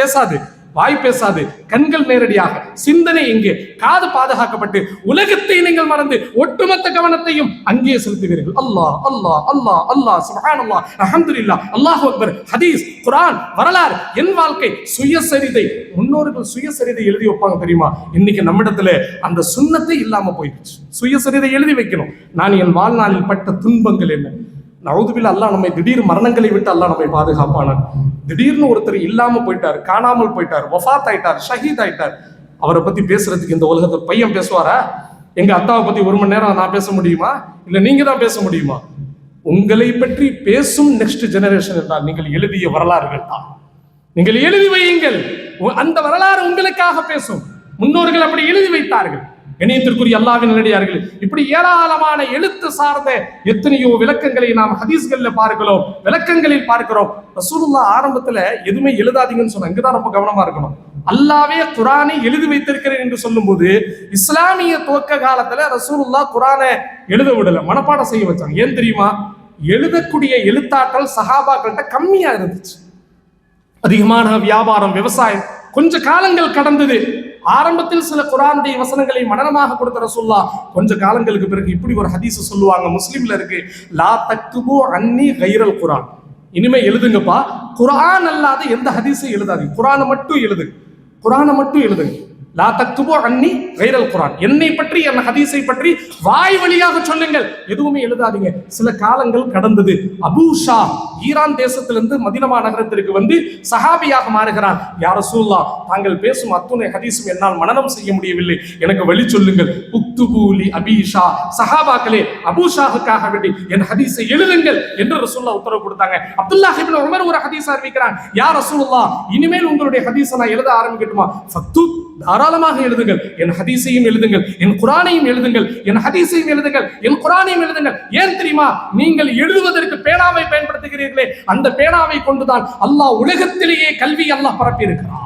பேசாது, கண்கள் நேரடியாக, சிந்தனை எங்கே, காது பாதுகாக்கப்பட்டு உலகத்தை நீங்கள் மறந்து ஒட்டுமொத்த கவனத்தையும் அங்கே செலுத்துவீர்கள். அல்லாஹ் அல்லாஹ் அல்லாஹ் அல்லாஹ் சுப்ஹானல்லாஹ் அல்ஹம்துலில்லாஹ் அல்லாஹு அக்பர். ஹதீஸ், குர்ஆன், வரலாறு, என் வாழ்க்கை, சுயசரிதை. முன்னோர்கள் சுயசரிதை எழுதி வைப்பாங்க தெரியுமா? இன்னைக்கு நம்மிடத்துல அந்த சுன்னத்தை இல்லாம போயிடுச்சு. சுயசரிதை எழுதி வைக்கணும். நான் என் வாழ்நாளில் பட்ட துன்பங்கள் என்ன. நவுதுபில்லா, அல்லாஹ் நம்மை திடீர் மரணங்களை விட்டு அல்லாஹ் நம்மை பாதுகாப்பானார். திடீர்னு ஒருத்தர் இல்லாம போயிட்டார், காணாமல் போயிட்டார், வஃபாத் ஆயிட்டார், ஷஹீத் ஆயிட்டார். அவரை பத்தி பேசுறதுக்கு இந்த உலகத்தில் பையன் பேசுவாரா? எங்க அத்தாவை பத்தி 1 மணி நேரம் நான் பேச முடியுமா? இல்ல நீங்க தான் பேச முடியுமா? உங்களை பற்றி பேசும் நெக்ஸ்ட் ஜெனரேஷன் என்றால் நீங்கள் எழுதிய வரலாறுகள் தான். நீங்கள் எழுதி வையுங்கள், அந்த வரலாறு உங்களுக்காக பேசும். முன்னோர்கள் அப்படி எழுதி வைத்தார்கள். இணையத்திற்குரிய அல்லாஹ்வின் நல்லடியார்களே, இப்படி ஏராளமான எழுத்து சார்ந்த எத்தனையோ விளக்கங்களை நாம் ஹதீஸ்கள்ல பார்க்கிறோம், விளக்கங்களில் பார்க்கிறோம். ரசூலுல்லாஹ் ஆரம்பத்துல எதுவுமே எழுதாதீங்கன்னு சொன்னாங்க. இங்கதான் ரொம்ப கவனமா இருக்கணும். அல்லாஹ்வே குர்ஆனை எழுதி வைத்திருக்கிறேன் என்று சொல்லும் போது இஸ்லாமிய துவக்க காலத்துல ரசூலுல்லாஹ் குர்ஆனை எழுத விடல, மனப்பாடம் செய்ய வச்சாங்க. ஏன் தெரியுமா? எழுதக்கூடிய எழுத்தாற்றல் சஹாபாக்கள்கிட்ட கம்மியா இருந்துச்சு. அதிகமான வியாபாரம், விவசாயம். கொஞ்ச காலங்கள் கடந்தது. ஆரம்பத்தில் சில குர்ஆனுடைய வசனங்களை மனனமாக கொடுத்த ரசூலுல்லாஹ் கொஞ்ச காலங்களுக்கு பிறகு இப்படி ஒரு ஹதீஸ் சொல்லுவாங்க, முஸ்லிம்ல இருக்கு, லா தக்துபு அன்னி கைரல் குர்ஆன். இனிமே எழுதுங்கப்பா, குர்ஆன் அல்லாத எந்த ஹதீஸையும் எழுதாதீங்க, குர்ஆனை மட்டும் எழுதுங்க. லா தக்துபு அன்னி கைரல் குர்ஆன். என்னை பற்றி, என் ஹதீஸை பற்றி வாய் வழியாக சொல்லுங்கள், எதுவுமே எழுதாதீங்க. சில காலங்கள் கடந்தது. அபூ ஷா ஈரான் தேசத்திலிருந்து மதீனா நகரத்திற்கு வந்து சஹாபியாக மாறுகிறார். யா ரசூலுல்லாஹ், தாங்கள் பேசும் அத்துணை ஹதீஸும் என்னால் மனனம் செய்ய முடியவில்லை, எனக்கு வழி சொல்லுங்கள். உக்துபு லி அபீ ஷா, சஹாபாக்களே அபூ ஷாவுக்காக வேண்டி என் ஹதீஸை எழுதுங்கள் என்று ரசூலுல்லாஹ் உத்தரவு கொடுத்தாங்க. அப்துல்லாஹ் இப்னு உமர் ஒரு ஹதீஸ் அறிவிக்கிறான், யா ரசூலுல்லாஹ், இனிமேல் உங்களுடைய ஹதீஸை நான் எழுத ஆரம்பிக்கட்டுமா? ஃபக்துப், தாராளமாக எழுதுங்கள், என் ஹதீஸையும் எழுதுங்கள், என் குர்ஆனையும் எழுதுங்கள், என் ஹதீஸையும் எழுதுங்கள், என் குர்ஆனையும் எழுதுங்கள். ஏன் தெரியுமா? நீங்கள் எழுதுவதற்கு பேனாவை பயன்படுத்துகிறீர்களே, அந்த பேனாவை கொண்டுதான் அல்லாஹ் உலகத்திலேயே கல்வி அல்லாஹ் பரப்பி இருக்கிறான்.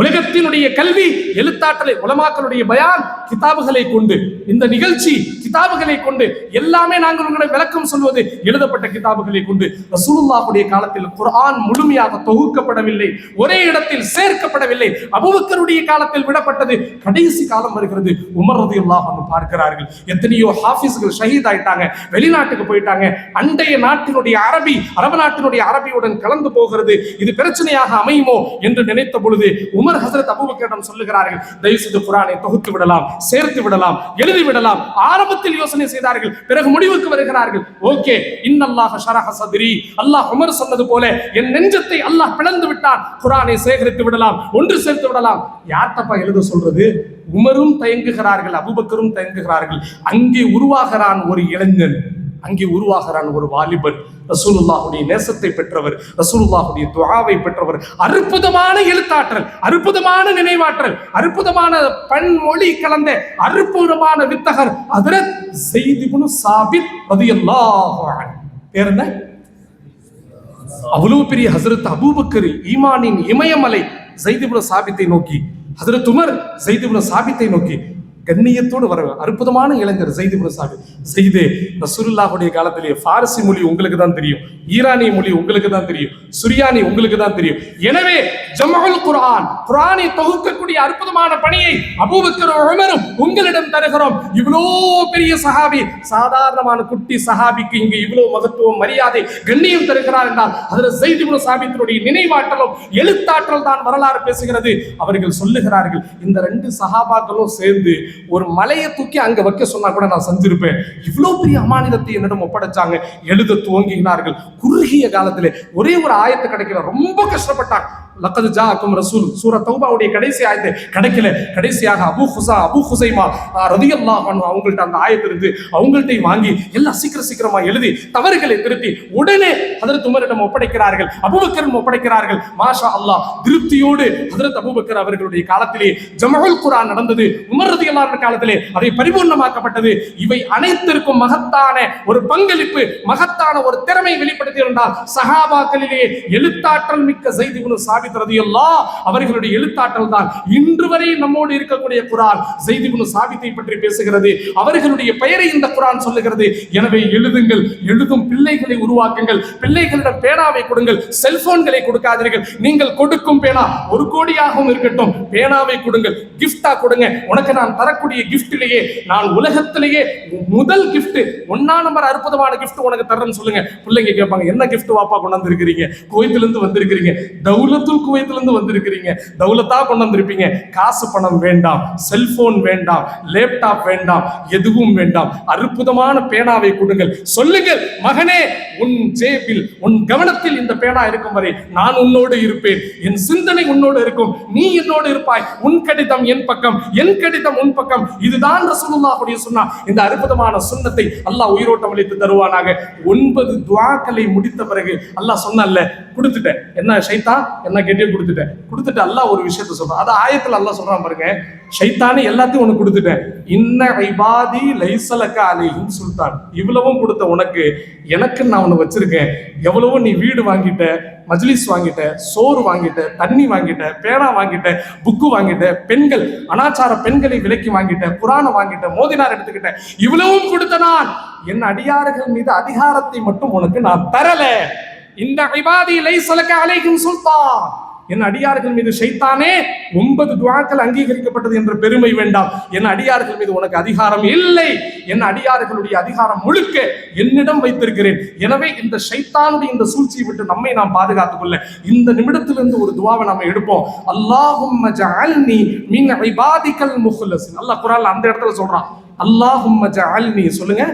உலகத்தினுடைய கல்வி எழுத்தாற்றலை, உலமாக்களுடைய பயான் கிதாபுகளை கொண்டு, இந்த நிகழ்ச்சி கிதாபுகளை கொண்டு, எல்லாமே நாங்கள் உங்களை விளக்கம் சொல்வது எழுதப்பட்ட கிதாபுகளை கொண்டு. ரசூலுல்லாஹ்வுடைய காலத்தில் குர்ஆன் முழுமையாக தொகுக்கப்படவில்லை, ஒரே இடத்தில் சேர்க்கப்படவில்லை. அபூபக்கருடைய காலத்தில் விடப்பட்டது. கடைசி காலம் வருகிறது, உமர் ரலியல்லாஹு அன்ஹு பார்க்கிறார்கள், எத்தனையோ ஹாஃபிஸ்கள் ஷஹீத் ஆயிட்டாங்க, வெளிநாட்டுக்கு போயிட்டாங்க. அண்டைய நாட்டினுடைய அரபு நாட்டினுடைய அரபியுடன் கலந்து போகிறது, இது பிரச்சனையாக அமையுமோ என்று நினைத்த பொழுது உமர் ஹசரத் அபூபக்கரிடம் சொல்லுகிறார்கள், தயவு செய்து குர்ஆனை தொகுத்து விடலாம், சேர்த்து விடலாம், எழுதி விடலாம். ஆரம்பத்தில் யோசனை செய்தார்கள், பிறகு முடிவுக்கு வருகிறார்கள். ஓகே, இன்னல்லாஹ ஷரஹ சத்ரி, அல்லாஹ் உமர் சொன்னது போல என் நெஞ்சத்தை அல்லாஹ் பிளந்து விட்டான், குர்ஆனை சேகரித்து விடலாம், ஒன்று சேர்த்து விடலாம். யார் தப்பா எழுத சொல்றது? உமரும் தயங்குகிறார்கள், அபூபக்கரும் தயங்குகிறார்கள். அங்கே உருவாகிறான் ஒரு இளைஞன், அங்கே உருவாகிறான் ஒரு வாலிபன், ரசூலுல்லாஹுடைய நேசத்தை பெற்றவர், ரசூலுல்லாஹுடைய துஆவை பெற்றவர், அற்புதமான எழுத்தாற்றல், அற்புதமான நினைவாற்றல், அற்புதமான பன்மொழி கலந்த அற்புதமான வித்தகர் ஹஜ்ரத் ஸைத் இப்னு சாபித் ரலியல்லாஹு அன்ஹு. பேர் என்ன? அவ்வளவு பெரிய ஹஜ்ரத் அபூபக்கர், ஈமானின் இமயமலை ஸைத் இப்னு சாபித்தை நோக்கி, ஹஜ்ரத் உமர் ஸைத் இப்னு சாபித்தை நோக்கி கண்ணியத்தோடு வர அற்புதமான இளைஞர் ஸைத் இப்னு சாபித். ஸைதே, ரசூலுல்லாஹுடைய காலத்திலே ஃபாரசி மொழி உங்களுக்கு தான் தெரியும், ஈரானிய மொழி உங்களுக்கு தான் தெரியும், சுரியானி உங்களுக்கு தான் தெரியும். எனவே ஜம்உல் குர்ஆன், குர்ஆனை தொகுக்கக்கூடிய அற்புதமான பணியை அபூபக்கரும் உமரும் உங்களிடம் தருகிறோம். இவ்வளோ பெரிய சஹாபி, சாதாரணமான குட்டி சஹாபிக்கு இங்கு இவ்வளவு மகத்துவம், மரியாதை, கண்ணியம் தருகிறார் என்றால் ஹஜ்ரத் ஸைத் இப்னு சாபித்தினுடைய நினைவாற்றலும் எழுத்தாற்றல் தான் வரலாறு பேசுகிறது. அவர்கள் சொல்லுகிறார்கள், இந்த ரெண்டு சஹாபாக்களும் சேர்ந்து ஒரு மலையை தூக்கி அங்க வைக்க சொன்னா கூட நான் செஞ்சிருப்பேன். இவ்வளவு பெரிய அமானிதத்தை என்னிடம் ஒப்படைச்சாங்க. எழுத துவங்கினார்கள். குறுகிய காலத்திலே ஒரே ஒரு ஆயத்து கிடைக்கல, ரொம்ப கஷ்டப்பட்டாங்க. லக்கத் ஜாஅக்கும் ரசூல், சூரா தௌபாவுடைய கடைசி ஆயத்து கிடைக்கல. கடைசியாக அபூ ஹுசைமா ரலியல்லாஹு அன்ஹு அவங்கள்ட்ட அந்த ஆயத்து இருந்து அவங்கள்ட்ட வாங்கி எல்லாம் சீக்கிரமா எழுதி தவறுகளை திருத்தி உடனே ஹஜ்ரத் உமரிடம் ஒப்படைக்கிறார்கள், அபூபக்கரிடம் ஒப்படைக்கிறார்கள். மாஷா அல்லாஹ், திருப்தியோடு ஹஜ்ரத் அபூபக்கர் அவர்களுடைய காலத்திலே ஜம்உல் குர்ஆன் நடந்தது. உமர் ரலியல்லாஹு அன்ஹு காலத்திலே அதை பரிபூர்ணமாக்கப்பட்டது. இவை அனைத்திற்கும் மகத்தான ஒரு பங்களிப்பு, மகத்தான ஒரு திறமை வெளிப்படுத்தி இருந்தால் சஹாபாக்களிலே எழுத்தாற்றல் மிக்க ஸைத் இப்னு சாபித் ரலியல்லாஹு அவர்களுடைய எழுத்தாற்றல் தான் இன்று வரை நம்மோடு இருக்கக்கூடிய குர்ஆன் ஸைத் இப்னு சாபித்தை பற்றி பேசுகிறது. அவர்களுடைய பெயரை இந்த குர்ஆன் சொல்லுகிறது. எனவே எழுதுங்கள், எழுதும் பிள்ளைகளை உருவாக்குங்கள். பிள்ளைகளிடம் பேனாவை கொடுங்கள், செல்போன்களை கொடுக்காதீர்கள். நீங்கள் கொடுக்கும் பேனா 1 கோடியாகவும் இருக்கட்டும், பேனாவை கொடுங்கள், கிஃப்டா கொடுங்க. உனக்கு நான் தரக்கூடிய கிஃப்டிலேயே நான் உலகத்திலேயே முதல் கிஃப்ட் 1ஆம் நம்பர் அற்புதமான கிஃப்ட் உனக்கு தரேன்னு சொல்லுங்க. பிள்ளைங்க கேட்பாங்க, என்ன கிஃப்ட் வாப்பா கொண்டு வந்திருக்கிறீங்க? குவைத்திலிருந்து வந்திருக்கிறீங்க, தௌலத்துல் குவைத்திலிருந்து வந்திருக்கிறீங்க, தௌலத்தா கொண்டு வந்திருப்பீங்க. காசு பணம் வேண்டாம், செல்போன் வேண்டாம், லேப்டாப் வேண்டாம், எதுவும் வேண்டாம். அற்புதமான பேனாவை கொடுங்கள். சொல்லுங்கள், மகனே, உன் ஜேபில், உன் கவனத்தில் இந்த பேனா இருக்கும் வரை நான் உன்னோடு இருப்பேன். என் சிந்தனை உன்னோடு இருக்கும், நீ என்னோடு இருப்பாய். உன் கடிதம் என் பக்கம், என் கடிதம் உன் பக்கம். இதுதான் ரசூலுல்லாஹுடைய சுன்னா. இந்த அற்புதமான சுன்னத்தை அல்லாஹ் உயிரோட்டம் அளித்து தருவானாக. 9 துஆக்களை முடித்த பிறகு அல்லாஹ் சொன்னல்ல, கொடுத்துட்டேன், என்ன ஷைத்தான் என்ன கேட்டே கொடுத்துட்டு அல்லாஹ் ஒரு விஷயத்தை சொல்றான். அது ஆயத்துல அல்லாஹ் சொல்றான் பாருங்க, ஷைத்தானே எல்லாத்தையும் உனக்கு கொடுத்துட்டேன். இன்ன இபாதி லைஸலக அலைஹிம் சுல்தான். இவ்வளவும் கொடுத்த உனக்கு எனக்கு நான் உன்னை வச்சிருக்கேன். எவ்வளவோ நீ வீடு வாங்கிட்ட, மஜ்லிஸ் வாங்கிட்ட, சோறு வாங்கிட்ட, தண்ணி வாங்கிட்ட, பேனா வாங்கிட்ட, புக்கு வாங்கிட்ட, பெண்கள் அனாச்சார பெண்களை விலைக்கு வாங்கிட்ட, குரானை வாங்கிட்ட, மோதினார் எடுத்துக்கிட்ட. இவ்வளவும் கொடுத்த நான் என் அடியார்கள் மீது அதிகாரத்தை மட்டும் உனக்கு நான் தரல. இந்த இபாதி லைஸலக அலைஹிம் சுல்தான். என் அடியார்கள் மீது ஷைத்தானே 9 துஆக்கள் அங்கீகரிக்கப்பட்டது என்ற பெருமை வேண்டாம். என் அடியார்கள் மீது உனக்கு அதிகாரம் இல்லை. என் அடியார்களுடைய அதிகாரம் முழுக்க என்னிடம் வைத்திருக்கிறேன். எனவே இந்த ஷைத்தானுடைய இந்த சூழ்ச்சியை விட்டு நம்மை நாம் பாதுகாத்துக் கொள்ள இந்த நிமிடத்திலிருந்து ஒரு துஆவை நாம எடுப்போம். அல்லாஹும்ம ஜஅல்னி மின் இபாதிகல் முஹ்லஸின். அல்லாஹ் குர்ஆன்ல அந்த இடத்துல சொல்றான், அல்லாஹும்ம ஜஅல்னி, சொல்லுங்க,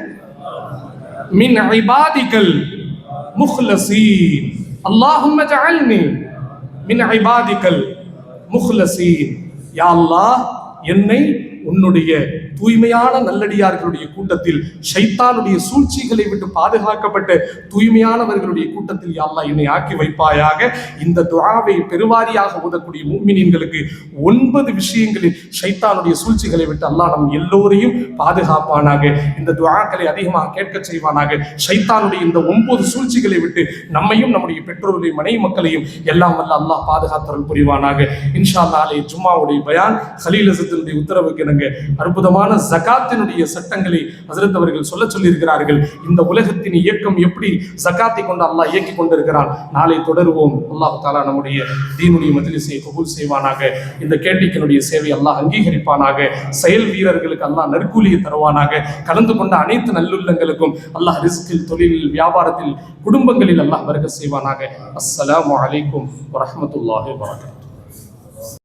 மின் இபாதிகல் முஹ்லஸீன். அல்லாஹும்ம ஜஅல்னி மின் இபாதிகல் முஹ்லஸீன். யா அல்லாஹ், என்னை உன்னுடைய தூய்மையான நல்லடியார்களுடைய கூட்டத்தில், ஷைத்தானுடைய சூழ்ச்சிகளை விட்டு பாதுகாக்கப்பட்ட தூய்மையானவர்களுடைய கூட்டத்தில் யா அல்லாஹ் என்னை ஆக்கி வைப்பாயாக. இந்த துஆவை பெருவாரியாக ஓதக்கூடிய முஃமினீன்களுக்கு 9 விஷயங்களில் ஷைத்தானுடைய சூழ்ச்சிகளை விட்டு அல்லாஹ் நம் எல்லோரையும் பாதுகாப்பானாக. இந்த துஆக்களை அதிகமாக கேட்க செய்வானாக. ஷைத்தானுடைய இந்த 9 சூழ்ச்சிகளை விட்டு நம்மையும் நம்முடைய பெற்றோர்களையும் மனைவி மக்களையும் எல்லாம் வல்ல அல்லாஹ் பாதுகாத்தருள் புரிவானாக. இன்ஷா அல்லாஹ் நாளை ஜும்மாவுடைய பயான் கலீல் ஹஸரத்துடைய உத்தரவுக்கு இணங்க அற்புதமான ஜகாத்தினுடைய சட்டங்களை ஹஸரத் அவர்கள் சொல்லி இருக்கிறார்கள். இந்த உலகத்தின் இயக்கம் எப்படி ஜகாத்தை கொண்டு அல்லாஹ் இயக்கி கொண்டிருக்கிறான். நாளை தொடருவோம். அல்லாஹ் தஆலா நம்முடைய தீனுடைய மஜ்லிஸை கபூல் செய்வானாக. இந்த கேட்டிக்கினுடைய சேவை அல்லாஹ் அங்கீகரிப்பானாக. செயல் வீரர்களுக்கு அல்லாஹ் நற்கூலியை தருவானாக. கலந்து கொண்ட அனைத்து நல்லுள்ளங்களுக்கும் அல்லாஹ் ரிஸ்கில், தொழிலில், வியாபாரத்தில், குடும்பங்களில் அல்லாஹ் பரக்கத் செய்வானாக. அஸ்ஸலாமு அலைக்கும் வரஹ்மத்துல்லாஹி வபரகாத்துஹு.